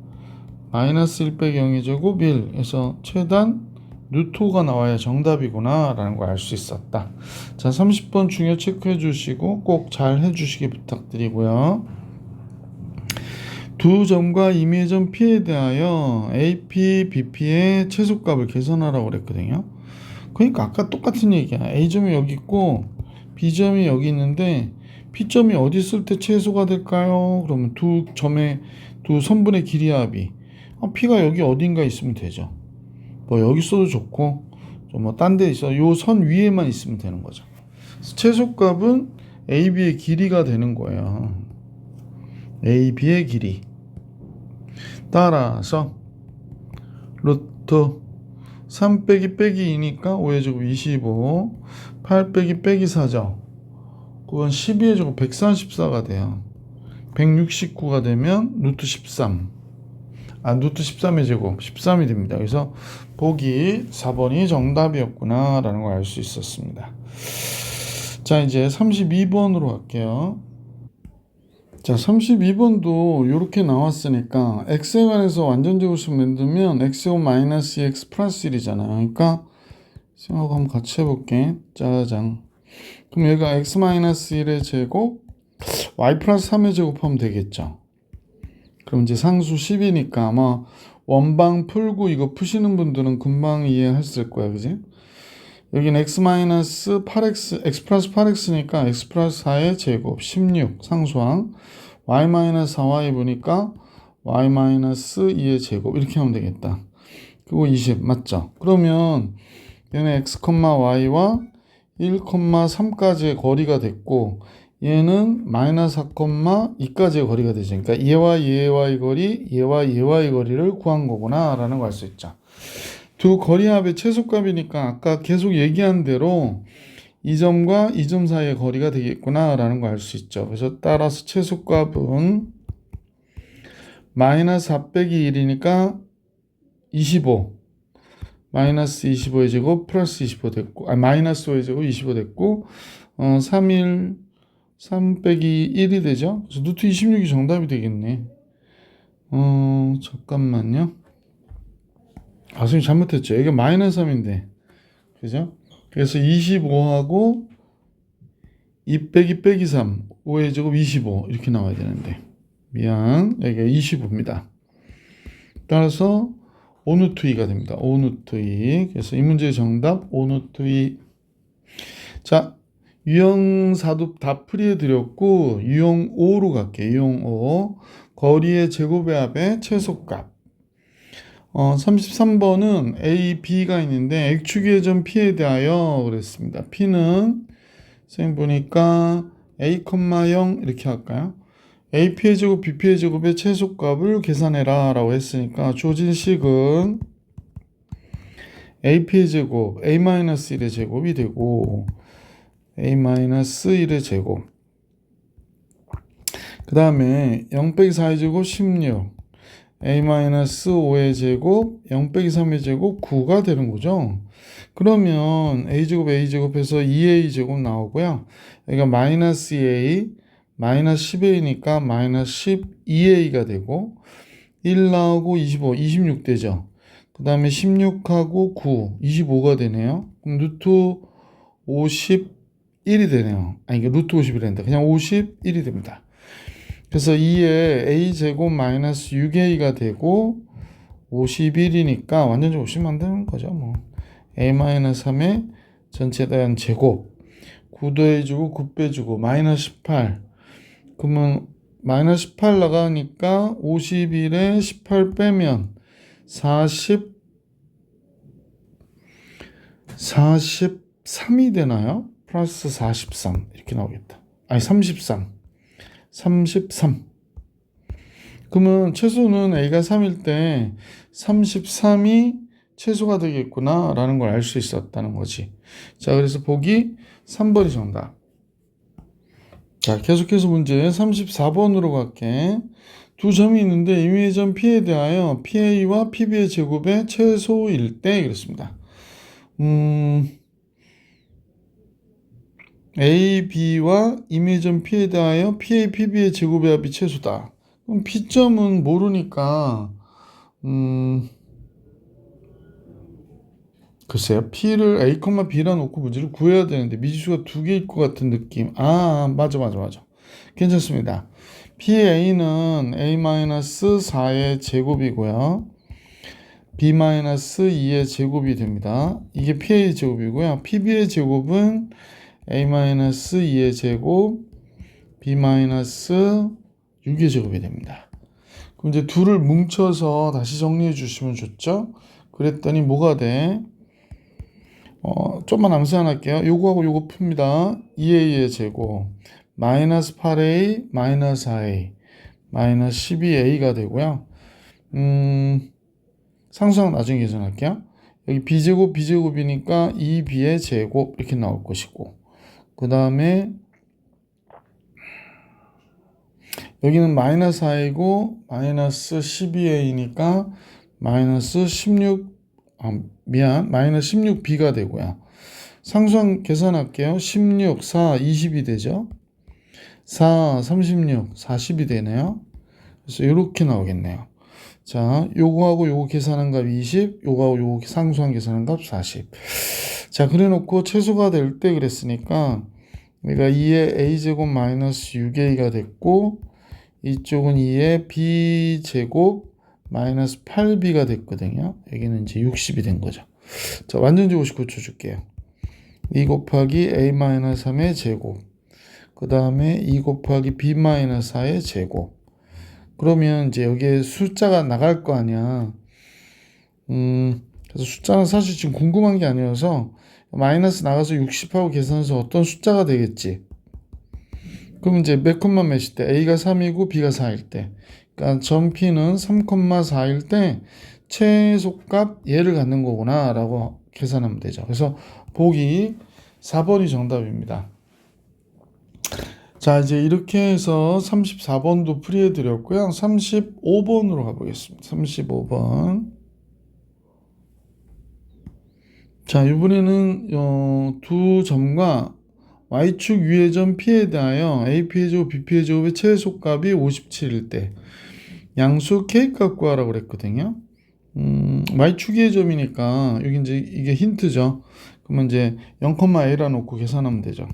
마이너스 1 빼기 0의 제곱 1 해서 최단 루트 5가 나와야 정답이구나 라는 걸 알 수 있었다. 자, 30번 중요 체크해 주시고 꼭 잘 해주시기 부탁드리고요. 두 점과 임의의 점 P에 대하여 AP, BP의 최소값을 계산하라고 그랬거든요. 그러니까 아까 똑같은 얘기야. A점이 여기 있고 B점이 여기 있는데 P점이 어디 있을 때 최소가 될까요? 그러면 두 점의 두 선분의 길이 합이 P가 여기 어딘가 있으면 되죠. 뭐 여기 있어도 좋고 뭐 딴 데 있어 요 선 위에만 있으면 되는 거죠. 최소값은 AB의 길이가 되는 거예요. AB의 길이. 따라서 루트 3 빼기 2니까 5의 제곱 25, 8 빼기 4죠. 그건 12의 제곱 134가 돼요. 169가 되면 루트 13. 루트 13의 제곱 13이 됩니다. 그래서 보기 4번이 정답이었구나 라는 걸 알 수 있었습니다. 자, 이제 32번으로 갈게요. 자, 32번도 이렇게 나왔으니까 x에 관해서 완전 제곱식 만들면 x제곱 마이너스 2x 플러스 1이잖아요. 그러니까 생각하고 한번 같이 해볼게. 짜장. 그럼 얘가 x 마이너스 1의 제곱 y 플러스 3의 제곱하면 되겠죠. 그럼 이제 상수 10이니까 아마 원방 풀고 이거 푸시는 분들은 금방 이해했을 거야. 그지? 여기는 x 마이너스 8x, x 플러스 8x니까 x 플러스 4의 제곱 16 상수항, y 마이너스 4y 보니까 y 마이너스 2의 제곱 이렇게 하면 되겠다. 그리고 20 맞죠? 그러면 얘는 x, y와 1, 3까지의 거리가 됐고 얘는 마이너스 4, 2까지의 거리가 되죠. 그러니까 얘와의 거리, 얘와의 거리를 구한 거구나 라는 걸 알 수 있죠. 두 거리 합의 최소값이니까 아까 계속 얘기한 대로 이 점과 이 점 사이의 거리가 되겠구나 라는 걸 알 수 있죠. 그래서 따라서 최소값은 마이너스 4 빼기 1이니까 25 마이너스 25의 제곱 플러스 25 됐고 마이너스 5의 제곱 25 됐고 3 빼기 1이 되죠. 그래서 루트 26이 정답이 되겠네. 잠깐만요. 선생님 잘못했죠. 이게 마이너스 3인데. 그죠? 그래서 25하고 2 빼기 3, 5의 제곱 25 이렇게 나와야 되는데. 미안. 여기가 25입니다. 따라서 5루트 2가 됩니다. 5루트 2. 그래서 이 문제의 정답 5루트 2. 자, 유형 4도 다 풀이해 드렸고 유형 5로 갈게요. 유형 5. 거리의 제곱의 합의 최소값. 33번은 A, B가 있는데 X축의 점 P에 대하여 그랬습니다. P는 선생님 보니까 A, 0 이렇게 할까요? AP의 제곱, BP의 제곱의 최소값을 계산해라 라고 했으니까 주어진 식은 AP의 제곱, A-1의 제곱이 되고 A-1의 제곱, 그 다음에 0 빼기 4의 제곱 16, A-5의 제곱, 0 빼기 3의 제곱 9가 되는 거죠. 그러면 A제곱 A제곱에서 2A 제곱 나오고요. 여기가 마이너스 2A, 마이너스 10A니까 마이너스 12A가 되고 1 나오고 25, 26 되죠. 그 다음에 16하고 9, 25가 되네요. 그럼 루트 51이 되네요. 아니, 이게 루트 51인데 그냥 51이 됩니다. 그래서 2에 A제곱 마이너스 6A가 되고 51이니까 완전히 50 만드는 거죠. 뭐 A-3의 전체에 대한 제곱 9 더해주고 9 빼주고 마이너스 18, 그러면 마이너스 18 나가니까 51에 18 빼면 43이 되나요? 플러스 43 이렇게 나오겠다. 아니 33. 그러면 최소는 A가 3일 때 33이 최소가 되겠구나 라는 걸 알 수 있었다는 거지. 자, 그래서 보기 3번이 정답. 자, 계속해서 문제 34번으로 갈게. 두 점이 있는데 임의의 점 P에 대하여 PA와 PB의 제곱의 최소일 때 그렇습니다. A, B와 임의의 점 P에 대하여 PA, PB의 제곱의 합이 최소다. 그럼 P점은 모르니까 글쎄요. P를 A, B라 놓고 문제를 구해야 되는데 미지수가 두 개일 것 같은 느낌. 맞아. 괜찮습니다. PA는 A-4의 제곱이고요. B-2의 제곱이 됩니다. 이게 PA 제곱이고요. PB의 제곱은 A-2의 제곱, B-6의 제곱이 됩니다. 그럼 이제 둘을 뭉쳐서 다시 정리해 주시면 좋죠? 그랬더니 뭐가 돼? 좀만 암산할게요. 요거하고 요거 풉니다. 2a의 제곱, 마이너스 8a, 마이너스 4a, 마이너스 12a가 되고요. 상수항 나중에 계산할게요. 여기 b제곱, b제곱이니까 2b의 제곱 이렇게 나올 것이고, 그 다음에 여기는 마이너스 4이고 마이너스 12a니까 마이너스 16, 마이너스 16b가 되고요. 상수항 계산할게요. 16, 4, 20이 되죠. 4, 36, 40이 되네요. 그래서 이렇게 나오겠네요. 자, 요거하고 요거 계산한 값 20, 요거하고 요거 상수항 계산한 값 40. 자, 그래 놓고 최소가 될 때 그랬으니까 우리가 2의 a제곱 마이너스 6a가 됐고 이쪽은 2의 b제곱 마이너스 8b가 됐거든요. 여기는 이제 60이 된 거죠. 자, 완전지 59 쳐줄게요. 2 곱하기 a-3의 제곱, 그 다음에 2 곱하기 b-4의 제곱. 그러면 이제 여기에 숫자가 나갈 거 아니야. 그래서 숫자는 사실 지금 궁금한 게 아니어서 마이너스 나가서 60하고 계산해서 어떤 숫자가 되겠지. 그럼 이제 몇 콤마 몇일 때 a가 3이고 b가 4일 때, 그러니까 점 P는 3,4일 때 최소값 얘를 갖는 거구나 라고 계산하면 되죠. 그래서 보기 4번이 정답입니다. 자, 이제 이렇게 해서 34번도 풀이해 드렸고요. 35번으로 가보겠습니다. 35번. 자, 이번에는 두 점과 Y축 위의 점 P에 대하여 AP의 제곱, BP의 제곱의 최소값이 57일 때 양수 K값 구하라고 그랬거든요. Y축의 점이니까 여기 이제 이게 힌트죠. 그러면 이제 0,a라 놓고 계산하면 되죠.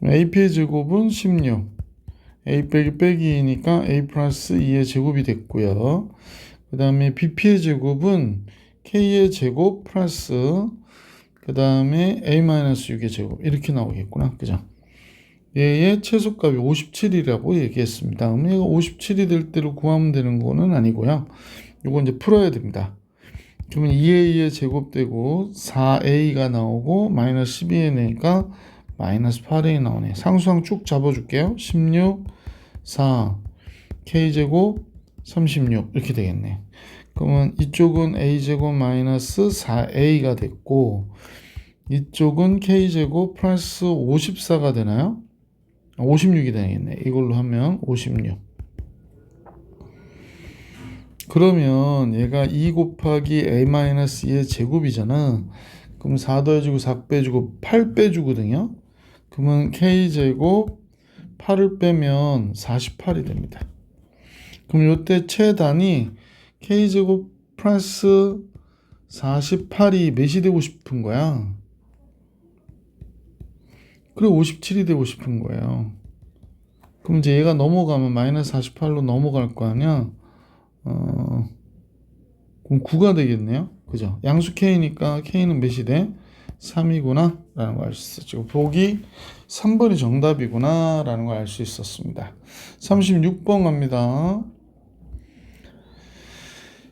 AP의 제곱은 16, A 빼기 빼기니까 A 플러스 2의 제곱이 됐고요. 그 다음에 BP의 제곱은 K의 제곱 플러스 그 다음에 A-6의 제곱 이렇게 나오겠구나. 그죠? 얘의 최소값이 57이라고 얘기했습니다. 그럼 얘가 57이 될 때로 구하면 되는 거는 아니고요. 이거 이제 풀어야 됩니다. 그러면 2a의 제곱되고 4a가 나오고 마이너스 12a니까 마이너스 8a 나오네. 상수항 쭉 잡아줄게요. 16, 4, k제곱 36 이렇게 되겠네. 그러면 이쪽은 a제곱 마이너스 4a가 됐고 이쪽은 k제곱 플러스 54가 되나요? 56이 되겠네. 이걸로 하면 56. 그러면 얘가 2 곱하기 a-2의 제곱이잖아. 그럼 4 더해주고 4 빼주고 8 빼주거든요. 그러면 k제곱 8을 빼면 48이 됩니다. 그럼 이때 최단이 k제곱 플러스 48이 몇이 되고 싶은 거야? 그래 57이 되고 싶은 거예요. 그럼 이제 얘가 넘어가면 마이너스 48로 넘어갈 거 아니야? 그럼 9가 되겠네요. 그죠? 양수 k니까 k는 몇이 돼? 3이구나 라는 걸 알 수 있었죠. 보기 3번이 정답이구나 라는 걸 알 수 있었습니다. 36번 갑니다.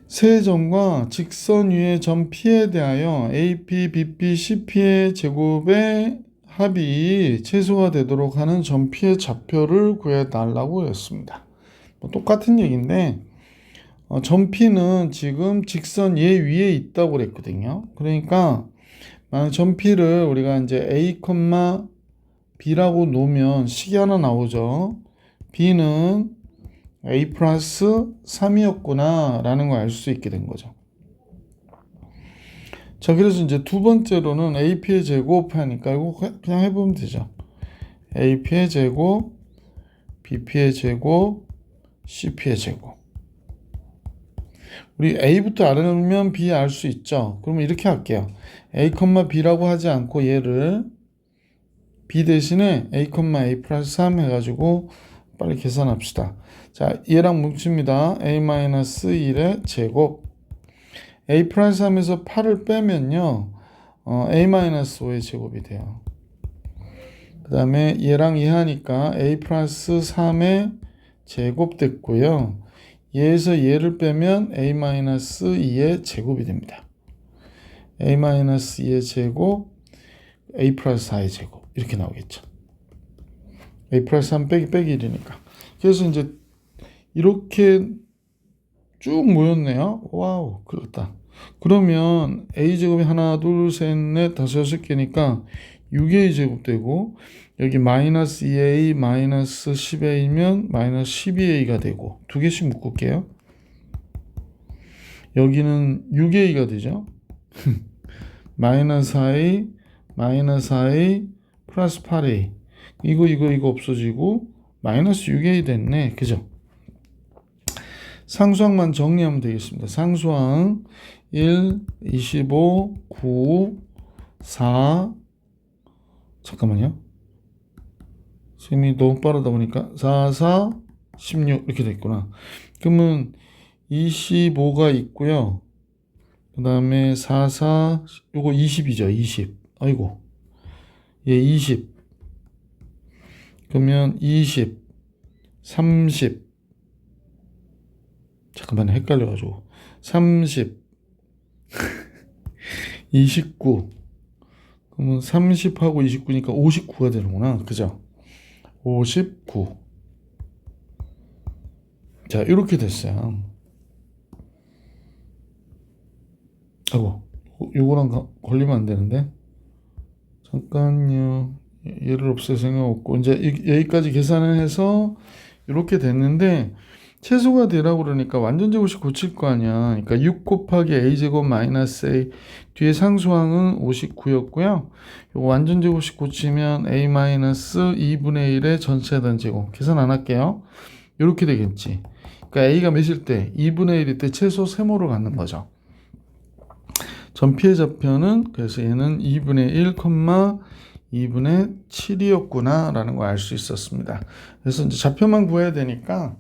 세 점과 직선 위의 점 P에 대하여 AP, BP, CP의 제곱의 합이 최소화 되도록 하는 점 P의 좌표를 구해달라고 했습니다. 똑같은 얘기인데 점 P는 지금 직선 얘 위에 있다고 그랬거든요. 그러니까 만약 점 P를 우리가 이제 A, B라고 놓으면 식이 하나 나오죠. B는 A 플러스 3이었구나 라는 걸 알 수 있게 된 거죠. 자, 그래서 이제 두 번째로는 AP의 제곱 하니까 이거 그냥 해보면 되죠. AP의 제곱, BP의 제곱, CP의 제곱. 우리 A부터 알면 B 알 수 있죠. 그러면 이렇게 할게요. A, B라고 하지 않고 얘를 B 대신에 A, A 플러스 3 해가지고 빨리 계산합시다. 자, 얘랑 뭉칩니다. A-1의 제곱. A 플러스 3에서 8을 빼면요. A-5의 제곱이 돼요. 그 다음에 얘랑 이하니까 A 플러스 3의 제곱 됐고요. 얘에서 얘를 빼면 A-2의 제곱이 됩니다. A-2의 제곱, A 플러스 4의 제곱. 이렇게 나오겠죠. A 플러스 3 빼기 1이니까. 그래서 이제 이렇게 쭉 모였네요. 와우, 그렇다. 그러면 A제곱이 하나, 둘, 셋, 넷, 다섯, 여섯 개니까 6A 제곱 되고 여기 마이너스 2A, 마이너스 10A면 마이너스 12A가 되고 두 개씩 묶을게요. 여기는 6A가 되죠. 마이너스 4A, 마이너스 4A, 플러스 8A. 이거 없어지고 마이너스 6A 됐네. 그죠? 상수항만 정리하면 되겠습니다. 상수항 1, 25, 9, 4 잠깐만요. 선생님이 너무 빠르다 보니까 4, 4, 16 이렇게 됐구나. 그러면 25가 있고요. 그 다음에 4, 4 요거 20이죠. 20. 아이고. 예, 20. 그러면 20, 30 잠깐만 헷갈려가지고 30 29 그러면 30하고 29니까 59가 되는구나. 그죠? 59. 자, 이렇게 됐어요. 아이고, 요거랑 걸리면 안 되는데. 잠깐요. 얘를 없앨 생각 없고 이제 여기까지 계산을 해서 이렇게 됐는데 최소가 되라고 그러니까 완전제곱식 고칠 거 아니야. 그러니까 6 곱하기 a제곱 마이너스 a 뒤에 상수항은 59였고요. 이거 완전제곱식 고치면 a 마이너스 2분의 1의 전체 단제곱. 계산 안 할게요. 이렇게 되겠지. 그러니까 a가 몇일 때? 2분의 1일 때 최소 세모를 갖는 거죠. 전피의 좌표는 그래서 얘는 2분의 1, 2분의 7이었구나 라는 걸 알 수 있었습니다. 그래서 이제 좌표만 구해야 되니까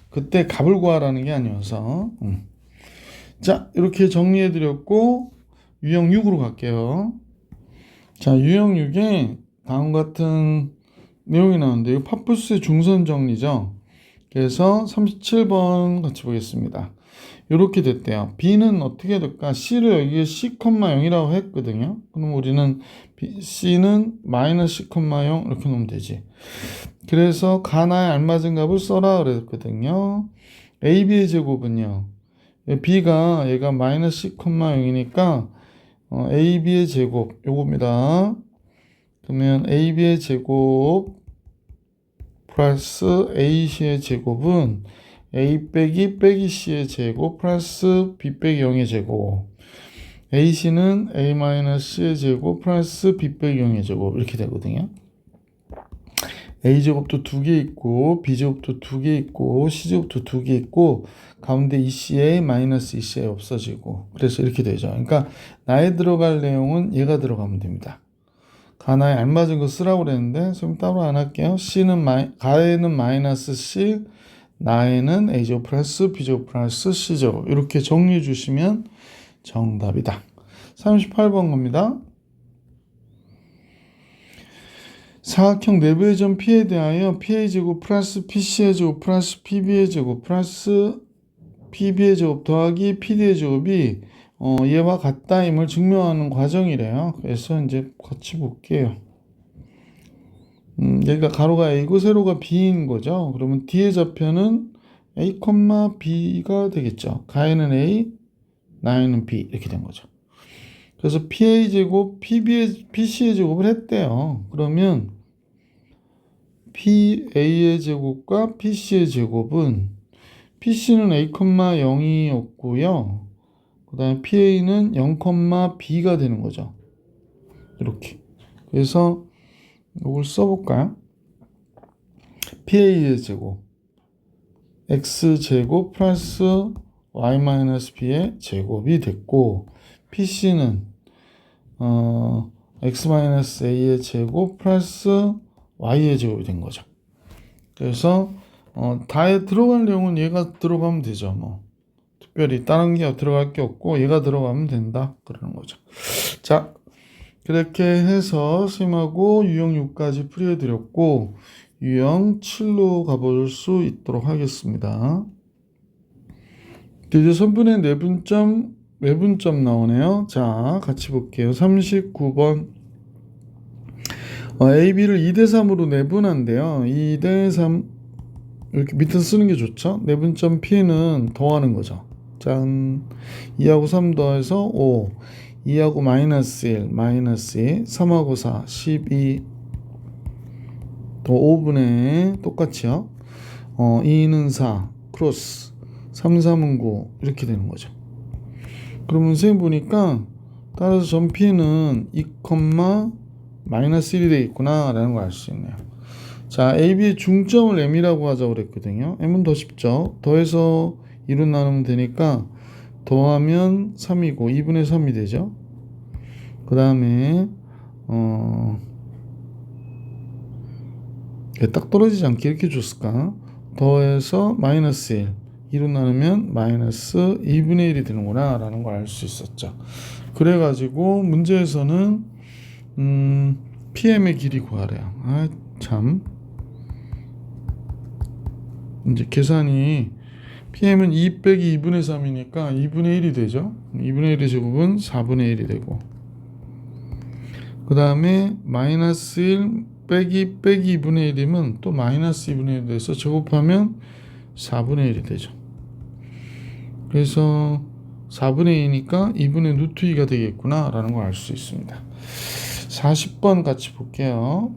그때 값을 구하라는 게 아니어서 자, 이렇게 정리해 드렸고 유형 6으로 갈게요. 자, 유형 6에 다음 같은 내용이 나오는데 이 파푸스의 중선 정리죠. 그래서 37번 같이 보겠습니다. 이렇게 됐대요. B는 어떻게 될까? C를 여기에 C,0이라고 했거든요. 그럼 우리는 C는 마이너스 C,0 이렇게 놓으면 되지. 그래서 가나에 알맞은 값을 써라 그랬거든요. AB의 제곱은요. B가 얘가 마이너스 C,0이니까 AB의 제곱 요겁니다. 그러면 AB의 제곱 플러스 AC의 제곱은 A 빼기 C의 제곱 플러스 B 빼기 0의 제곱. AC는 A 마이너스 C의 제곱 플러스 B 빼기 0의 제곱 이렇게 되거든요. A제곱도 2개 있고 B제곱도 2개 있고 C제곱도 2개 있고 가운데 ECA 마이너스 ECA 없어지고 그래서 이렇게 되죠. 그러니까 나에 들어갈 내용은 얘가 들어가면 됩니다. 가나에 알맞은 거 쓰라고 그랬는데 지금 따로 안 할게요. 가에는 마이너스 C, 나에는 A제곱 플러스 B제곱 플러스 C제곱 이렇게 정리해 주시면 정답이다. 38번 겁니다. 사각형 내부의 점 P에 대하여 P의 제곱 플러스 PC의 제곱 플러스 PB의 제곱 플러스 PB의 제곱 더하기 PD의 제곱이 얘와 같다임을 증명하는 과정이래요. 그래서 이제 같이 볼게요. 여기가 가로가 A고 세로가 B인 거죠. 그러면 D의 좌표는 A, B가 되겠죠. 가에는 A, 나에는 B 이렇게 된 거죠. 그래서 PA 제곱, PC의 제곱을 했대요. 그러면 PA의 제곱과 PC의 제곱은 PC는 A, 0이었고요. 그 다음에 PA는 0, B가 되는 거죠. 이렇게. 그래서 이걸 써볼까요? PA의 제곱 X제곱 플러스 Y-B의 제곱이 됐고 PC는 X-A의 제곱 플러스 Y의 제곱이 된 거죠. 그래서 다에 들어갈 내용은 얘가 들어가면 되죠. 뭐 특별히 다른 게 들어갈 게 없고 얘가 들어가면 된다 그러는 거죠. 자, 그렇게 해서 선생님하고 유형 6까지 풀이해드렸고 유형 7로 가볼 수 있도록 하겠습니다. 이제 선분의 내분점, 외분점 나오네요. 자, 같이 볼게요. 39번 AB를 2대3으로 내분한대요. 2대3 이렇게 밑에서 쓰는 게 좋죠. 내분점 P는 더하는 거죠. 짠, 2하고 3 더해서 5, 2하고 마이너스 1, 마이너스 2, 3하고 4, 12, 또 5분의 똑같이요. 2는 4, 크로스, 3, 3은 9 이렇게 되는 거죠. 그러면 선생님 보니까 따라서 점 P는 2, 마이너스 1이 되겠구나 라는 걸 알 수 있네요. 자, AB의 중점을 M이라고 하자고 그랬거든요. M은 더 쉽죠. 더해서 2로 나누면 되니까 더하면 3이고 2분의 3이 되죠. 그 다음에 딱 떨어지지 않게 이렇게 줬을까? 더해서 마이너스 1 2로 나누면 마이너스 2분의 1이 되는구나 라는 걸 알 수 있었죠. 그래가지고 문제에서는 PM의 길이 구하래요. 아, 참. 이제 계산이 PM은 2 빼기 2분의 3이니까 2분의 1이 되죠. 2분의 1의 제곱은 4분의 1이 되고 그 다음에 마이너스 1 빼기 2분의 1이면 또 마이너스 2분의 1이 돼서 제곱하면 4분의 1이 되죠. 그래서 4분의 2니까 2분의 루트 2가 되겠구나 라는 걸 알 수 있습니다. 40번 같이 볼게요.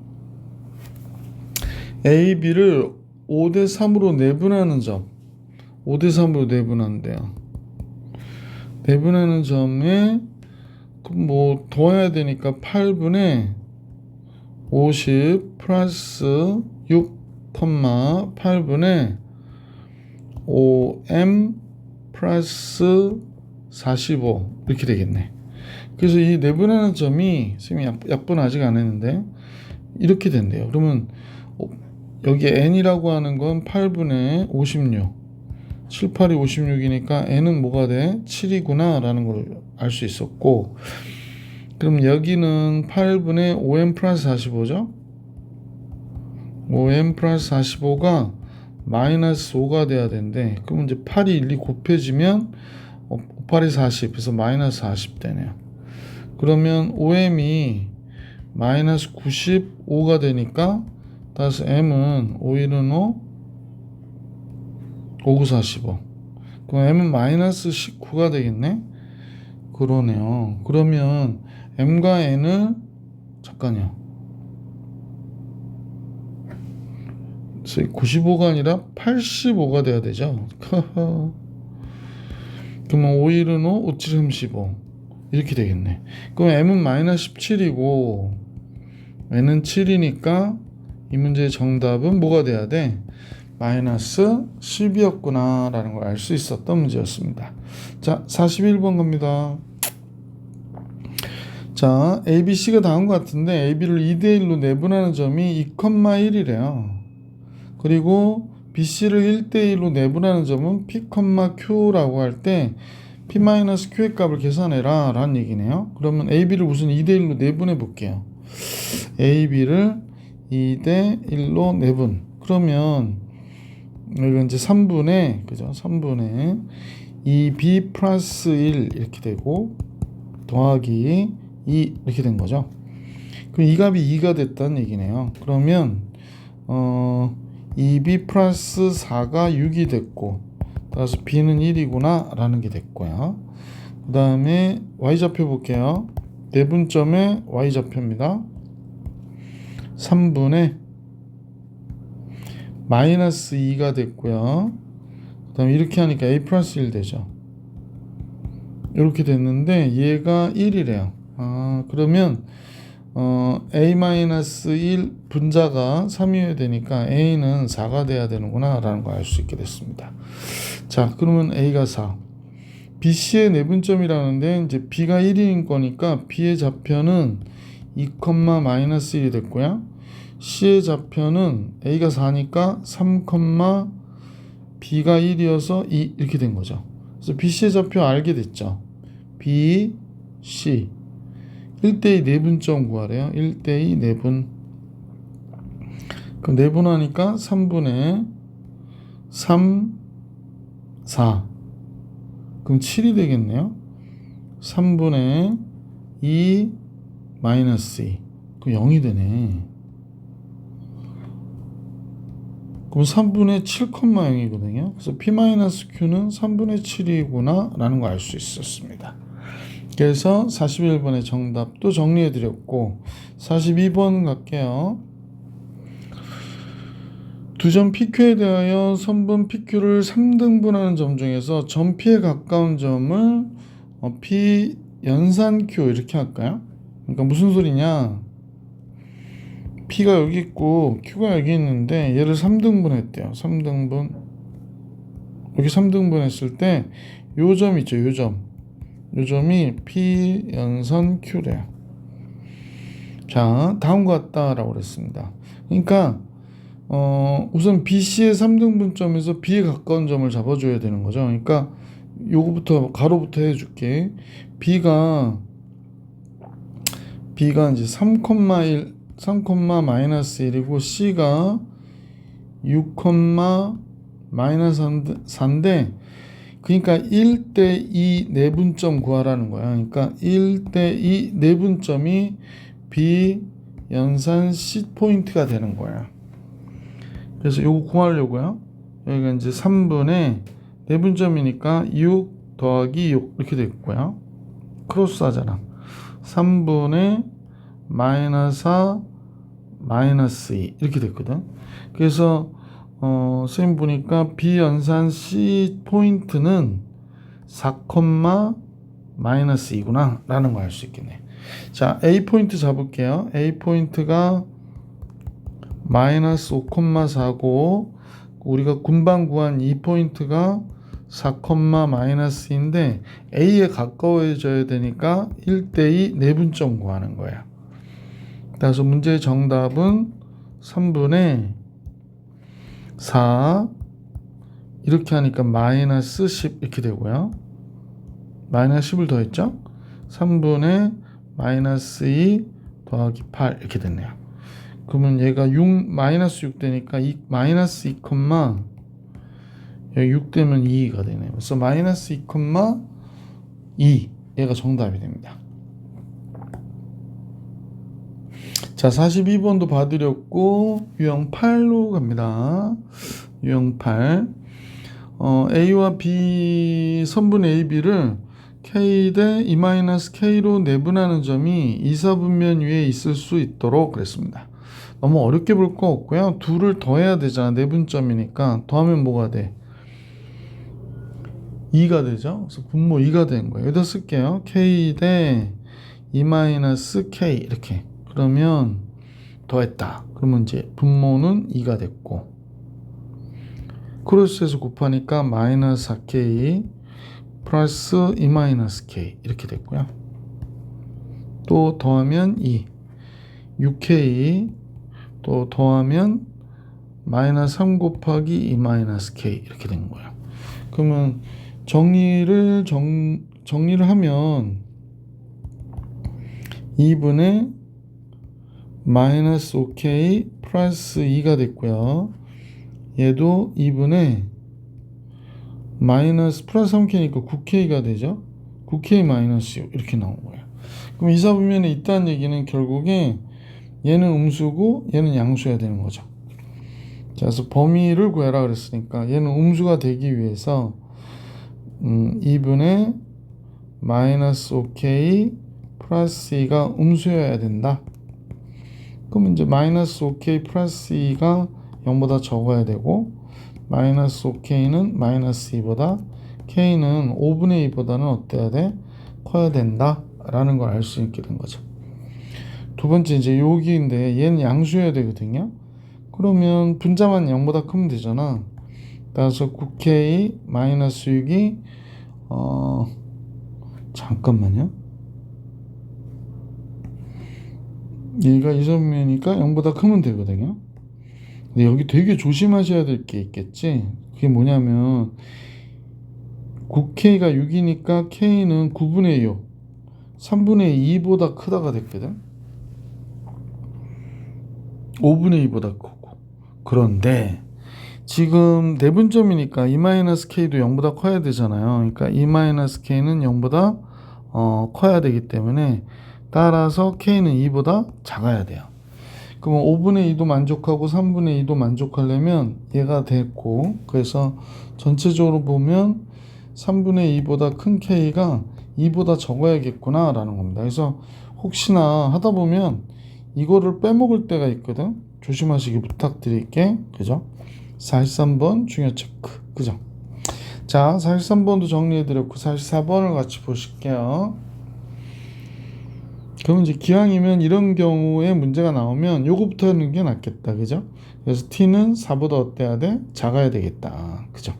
A, B를 5대3으로 내분하는 점 5대3으로 내분한대요. 내분하는 점에 뭐 더해야 되니까 8분의 50 플러스 6, 8분의 5m 플러스 45 이렇게 되겠네. 그래서 이 내분하는 점이 선생님이 약분 아직 안 했는데 이렇게 된대요. 그러면 여기 n이라고 하는 건 8분의 56 7, 8이 56이니까 n은 뭐가 돼? 7이구나 라는 걸 알 수 있었고 그럼 여기는 8분의 5m 플러스 45죠? 5m 플러스 45가 마이너스 5가 돼야 되는데, 그럼 이제 8이 1, 2 곱해지면 5, 8이 40, 그래서 마이너스 40 되네요. 그러면 OM이 마이너스 95가 되니까 따라서 M은 5, 1은 5, 5, 9, 45. 그럼 M은 마이너스 19가 되겠네? 그러네요. 그러면 M과 N을 잠깐요. 95가 아니라 85가 돼야 되죠. 그러면 5, 1은 5, 5, 7, 35 이렇게 되겠네. 그럼 M은 마이너스 17이고 N은 7이니까 이 문제의 정답은 뭐가 돼야 돼? 마이너스 10이었구나 라는 걸 알 수 있었던 문제였습니다. 자, 41번 갑니다. 자, A, B, C가 다음 것 같은데 A, B를 2대 1로 내분하는 점이 2,1이래요. 그리고 B, C를 1대 1로 내분하는 점은 P, Q라고 할 때 P-Q의 값을 계산해라 라는 얘기네요. 그러면 A, B를 우선 2대 1로 내분해 볼게요. A, B를 2대 1로 내분. 그러면 이건 이제 3분의 그죠? 3분의 2B 플러스 1 이렇게 되고 더하기 2 이렇게 된 거죠. 그럼 이 값이 2가 됐다는 얘기네요. 그러면 2B 플러스 4가 6이 됐고 따라서 B는 1이구나 라는 게 됐고요. 그 다음에 Y좌표 볼게요. 내분점의 Y좌표입니다. 3분의 마이너스 2가 됐고요. 그 다음에 이렇게 하니까 A 플러스 1 되죠. 이렇게 됐는데 얘가 1이래요. 그러면 A-1 분자가 3이어야 되니까 A는 4가 돼야 되는구나 라는 걸 알 수 있게 됐습니다. 자, 그러면 A가 4. BC의 내분점이라는데 이제 B가 1인 거니까 B의 좌표는 2, 마이너스 1이 됐고요. C의 좌표는 A가 4니까 3, B가 1이어서 2 이렇게 된 거죠. 그래서 BC의 좌표 알게 됐죠. B, C 1대2 내분점 구하래요. 1대2 내분. 그럼 내분하니까 3분의 3, 4. 그럼 7이 되겠네요. 3분의 2 마이너스 2. 그럼 0이 되네. 그럼 3분의 7,0이거든요. 그래서 P-Q는 3분의 7이구나 라는 걸 알 수 있었습니다. 그래서 41번의 정답도 정리해 드렸고 42번 갈게요. 두 점 PQ에 대하여 선분 PQ를 3등분하는 점 중에서 점 P에 가까운 점을 P 연산 Q 이렇게 할까요? 그러니까 무슨 소리냐? P가 여기 있고 Q가 여기 있는데 얘를 3등분 했대요. 3등분. 여기 3등분 했을 때 요 점 있죠. 요 점. 요 점이 P 연선 Q래요. 자, 다음과 같다라고 그랬습니다. 그러니까 우선 BC의 3등분점에서 B에 가까운 점을 잡아줘야 되는 거죠. 그러니까 요거부터 가로부터 해줄게. B가 이제 3,1 마이너스 1이고 C가 6, 마이너스 4인데 그러니까 1대2 내분점 구하라는 거야. 그러니까 1대2 내분점이 B 연산 C 포인트가 되는 거야. 그래서 요거 구하려고요. 여기가 이제 3분의 내분점이니까 6 더하기 6 이렇게 됐고요. 크로스 하잖아. 3분의 마이너스 4 마이너스 2 이렇게 됐거든. 그래서 선생님 보니까 B 연산 C 포인트는 4, 마이너스 2구나 라는 거 알 수 있겠네. 자, A 포인트 잡을게요. A 포인트가 마이너스 5,4고 우리가 금방 구한 E 포인트가 4, 마이너스인데 A에 가까워져야 되니까 1대2 내분점 구하는 거야. 그래서 문제의 정답은 3분의 4 이렇게 하니까 마이너스 10 이렇게 되고요. 마이너스 10을 더했죠. 3분의 마이너스 2 더하기 8 이렇게 됐네요. 그러면 얘가 6 마이너스 6 되니까 마이너스 2, 여기 6 되면 2가 되네요. 그래서 마이너스 2,2 얘가 정답이 됩니다. 자, 42번도 봐드렸고 유형 8로 갑니다. 유형 8. A와 B 선분 A, B를 K 대 E-K로 내분하는 점이 이사분면 위에 있을 수 있도록 그랬습니다. 너무 어렵게 볼 거 없고요. 둘을 더해야 되잖아. 내분점이니까. 더하면 뭐가 돼? 2가 되죠. 그래서 분모 2가 된 거예요. 여기다 쓸게요. K 대 E-K 이렇게. 그러면 더했다. 그러면 이제 분모는 2가 됐고 크로스해서 곱하니까 마이너스 4K 플러스 E-K 이렇게 됐고요. 또 더하면 2 6K 또 더하면 마이너스 3 곱하기 E-K 이렇게 된 거예요. 그러면 정리를 하면 2분의 마이너스 5K 플러스 2가 됐고요. 얘도 2분의 마이너스 플러스 3K니까 9K가 되죠. 9K 마이너스 6 이렇게 나온 거예요. 그럼 이사분면에 있다는 얘기는 결국에 얘는 음수고 얘는 양수여야 되는 거죠. 자, 그래서 범위를 구해라 그랬으니까 얘는 음수가 되기 위해서 2분의 마이너스 5K 플러스 2가 음수여야 된다. 그럼 이제 마이너스 5K 플러스 2가 0보다 적어야 되고 마이너스 5K는 마이너스 2보다 K는 5분의 2보다는 어때야 돼? 커야 된다 라는 걸 알 수 있게 된 거죠. 두 번째 이제 여기인데 얘는 양수여야 되거든요. 그러면 분자만 0보다 크면 되잖아. 따라서 9K 마이너스 6이 잠깐만요. 얘가 이선면이니까 0보다 크면 되거든요. 근데 여기 되게 조심하셔야 될 게 있겠지. 그게 뭐냐면 9K가 6이니까 K는 9분의 6 3분의 2보다 크다가 됐거든. 5분의 2보다 크고. 그런데 지금 내분점이니까 E-K도 0보다 커야 되잖아요. 그러니까 E-K는 0보다 커야 되기 때문에 따라서 K는 2보다 작아야 돼요. 그러면 5분의 2도 만족하고 3분의 2도 만족하려면 얘가 됐고, 그래서 전체적으로 보면 3분의 2보다 큰 K가 2보다 적어야겠구나 라는 겁니다. 그래서 혹시나 하다 보면 이거를 빼먹을 때가 있거든. 조심하시기 부탁드릴게. 그죠? 43번 중요 체크. 그죠? 자, 43번도 정리해드렸고 44번을 같이 보실게요. 그럼 이제 기왕이면 이런 경우에 문제가 나오면 요거부터 하는 게 낫겠다. 그죠? 그래서 t는 4보다 어때야 돼? 작아야 되겠다. 그죠?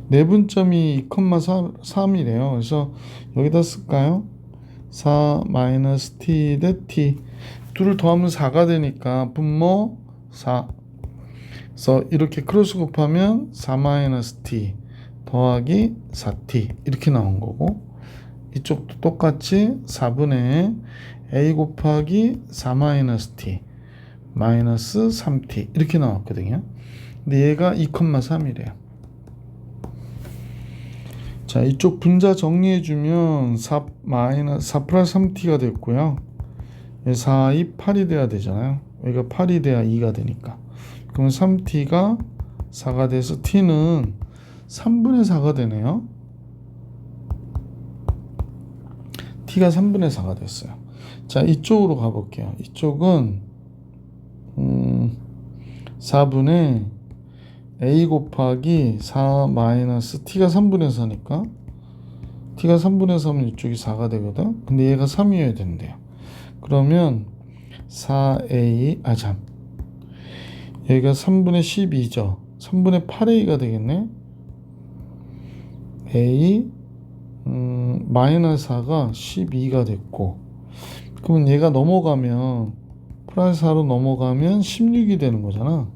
내분점이 2,3이래요. 그래서 여기다 쓸까요? 4 마이너스 t 대 t 둘을 더하면 4가 되니까 분모 4. 그래서 이렇게 크로스 곱하면 4 마이너스 t 더하기 4t 이렇게 나온 거고, 이쪽도 똑같이 4분의 a 곱하기 4 마이너스 t 마이너스 3t 이렇게 나왔거든요. 근데 얘가 2,3이래요. 자, 이쪽 분자 정리해주면 4 플러스 3t가 됐고요. 4이 8이 돼야 되잖아요. 여기가 8이 돼야 2가 되니까. 그러면 3t가 4가 돼서 t는 3분의 4가 되네요. t가 3분의 4가 됐어요. 자, 이쪽으로 가볼게요. 이쪽은 4분의 a 곱하기 4 마이너스 t가 3분의 4니까 t가 3분의 4면 이쪽이 4가 되거든. 근데 얘가 3이어야 된대요. 그러면 4a 여기가 3분의 12죠. 3분의 8a가 되겠네. a 마이너스 4가 12가 됐고, 그러면 얘가 넘어가면 플러스 4로 넘어가면 16이 되는 거잖아.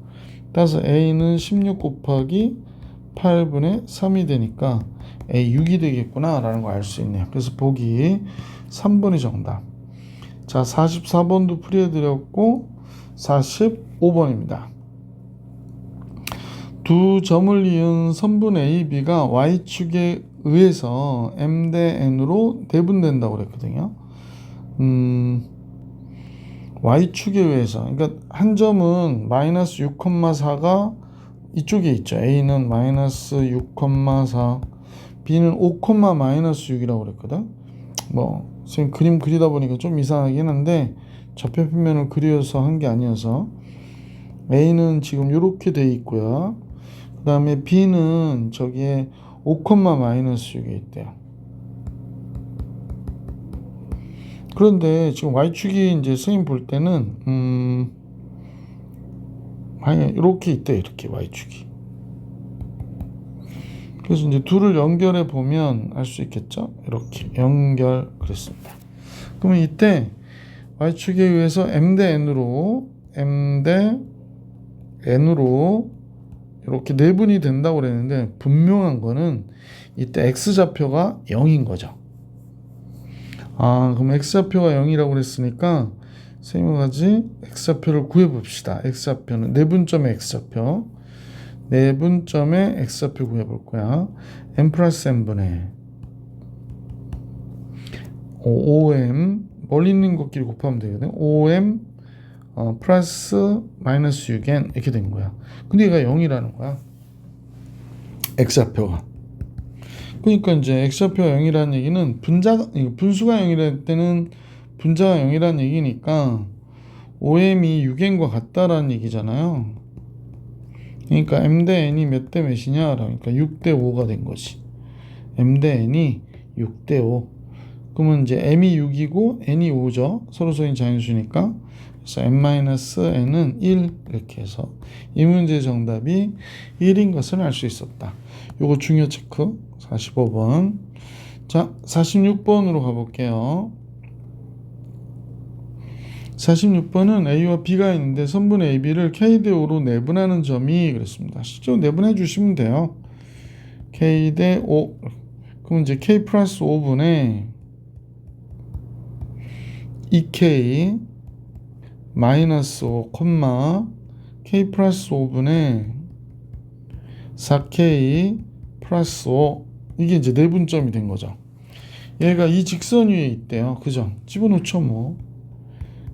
따라서 a는 16 곱하기 8분의 3이 되니까 a 6이 되겠구나 라는 걸 알 수 있네요. 그래서 보기 3번이 정답. 자, 44번도 풀이해드렸고 45번입니다. 두 점을 이은 선분 AB가 Y축에 의해서 M 대 N으로 내분된다고 그랬거든요. Y축에 의해서, 그러니까 한 점은 마이너스 6,4가 이쪽에 있죠. A는 마이너스 6,4, B는 5, 마이너스 6이라고 그랬거든. 지금 그림 그리다 보니까 좀 이상하긴 한데 좌표평면을 그려서 한 게 아니어서 A는 지금 이렇게 돼 있고요. 그 다음에 B는 저기에 5, 마이너스 6이 있대요. 그런데 지금 Y축이 이제 선생님 볼 때는 이렇게 있대. 이렇게 Y축이. 그래서 이제 둘을 연결해 보면 알 수 있겠죠. 이렇게 연결 그랬습니다. 그러면 이때 Y축에 의해서 M 대 N으로 이렇게 내분이 된다고 그랬는데 분명한 거는 이때 X좌표가 0인 거죠. 그럼 X좌표가 0이라고 그랬으니까 선생님과 같이 X좌표를 구해봅시다. X좌표는 내분점의 X좌표. 내분점의 X좌표 구해볼 거야. M 플러스 N분의 5M 멀리 있는 것끼리 곱하면 되거든. 5M 플러스 마이너스 6N 이렇게 된 거야. 근데 얘가 0이라는 거야. X좌표가. 그러니까 이제 X좌표가 0이라는 얘기는 분수가 0이랄 때는 분자가 0이라는 얘기니까 5M이 6N과 같다라는 얘기잖아요. 그러니까 M 대 N이 몇 대 몇이냐? 그러니까 6 대 5가 된 거지. M 대 N이 6 대 5. 그러면 이제 M이 6이고 N이 5죠. 서로서인 자연수니까. 그래서 M-N은 1 이렇게 해서 이 문제의 정답이 1인 것을 알 수 있었다. 요거 중요 체크 45번. 자, 46번으로 가볼게요. 46번은 A와 B가 있는데 선분 AB를 K 대 5로 내분하는 점이 그랬습니다. 실제로 내분해 주시면 돼요. K 대 5. 그럼 이제 K 플러스 5분의 2K 마이너스 5, K 플러스 5분의 4K 플러스 5. 이게 이제 내분점이 된 거죠. 얘가 이 직선 위에 있대요. 그죠? 집어넣죠 뭐.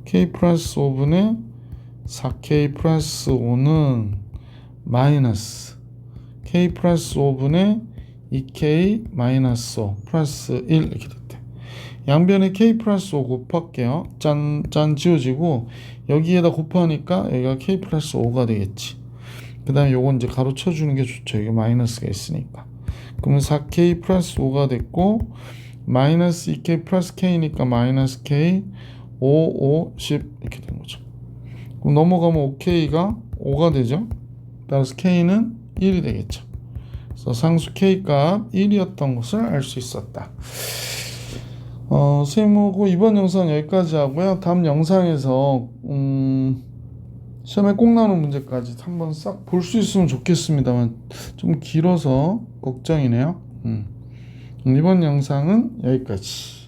K 플러스 5분의 4K 플러스 5는 마이너스 K 플러스 5분의 2K 마이너스 5 플러스 1 이렇게 됐대. 양변에 K 플러스 5 곱할게요. 짠 지워지고 여기에다 곱하니까 여기가 K 플러스 5가 되겠지. 그 다음에 요건 이제 가로 쳐주는 게 좋죠. 여기 마이너스가 있으니까. 그러면 4K 플러스 5가 됐고 마이너스 2K 플러스 K니까 마이너스 K 5, 10 이렇게 된 거죠. 그럼 넘어가면 5K가 5가 되죠. 따라서 K는 1이 되겠죠. 그래서 상수 K 값 1이었던 것을 알 수 있었다. 선생님하고 이번 영상 여기까지 하고요. 다음 영상에서 시험에 꼭 나오는 문제까지 한번 싹 볼 수 있으면 좋겠습니다만 좀 길어서 걱정이네요. 이번 영상은 여기까지.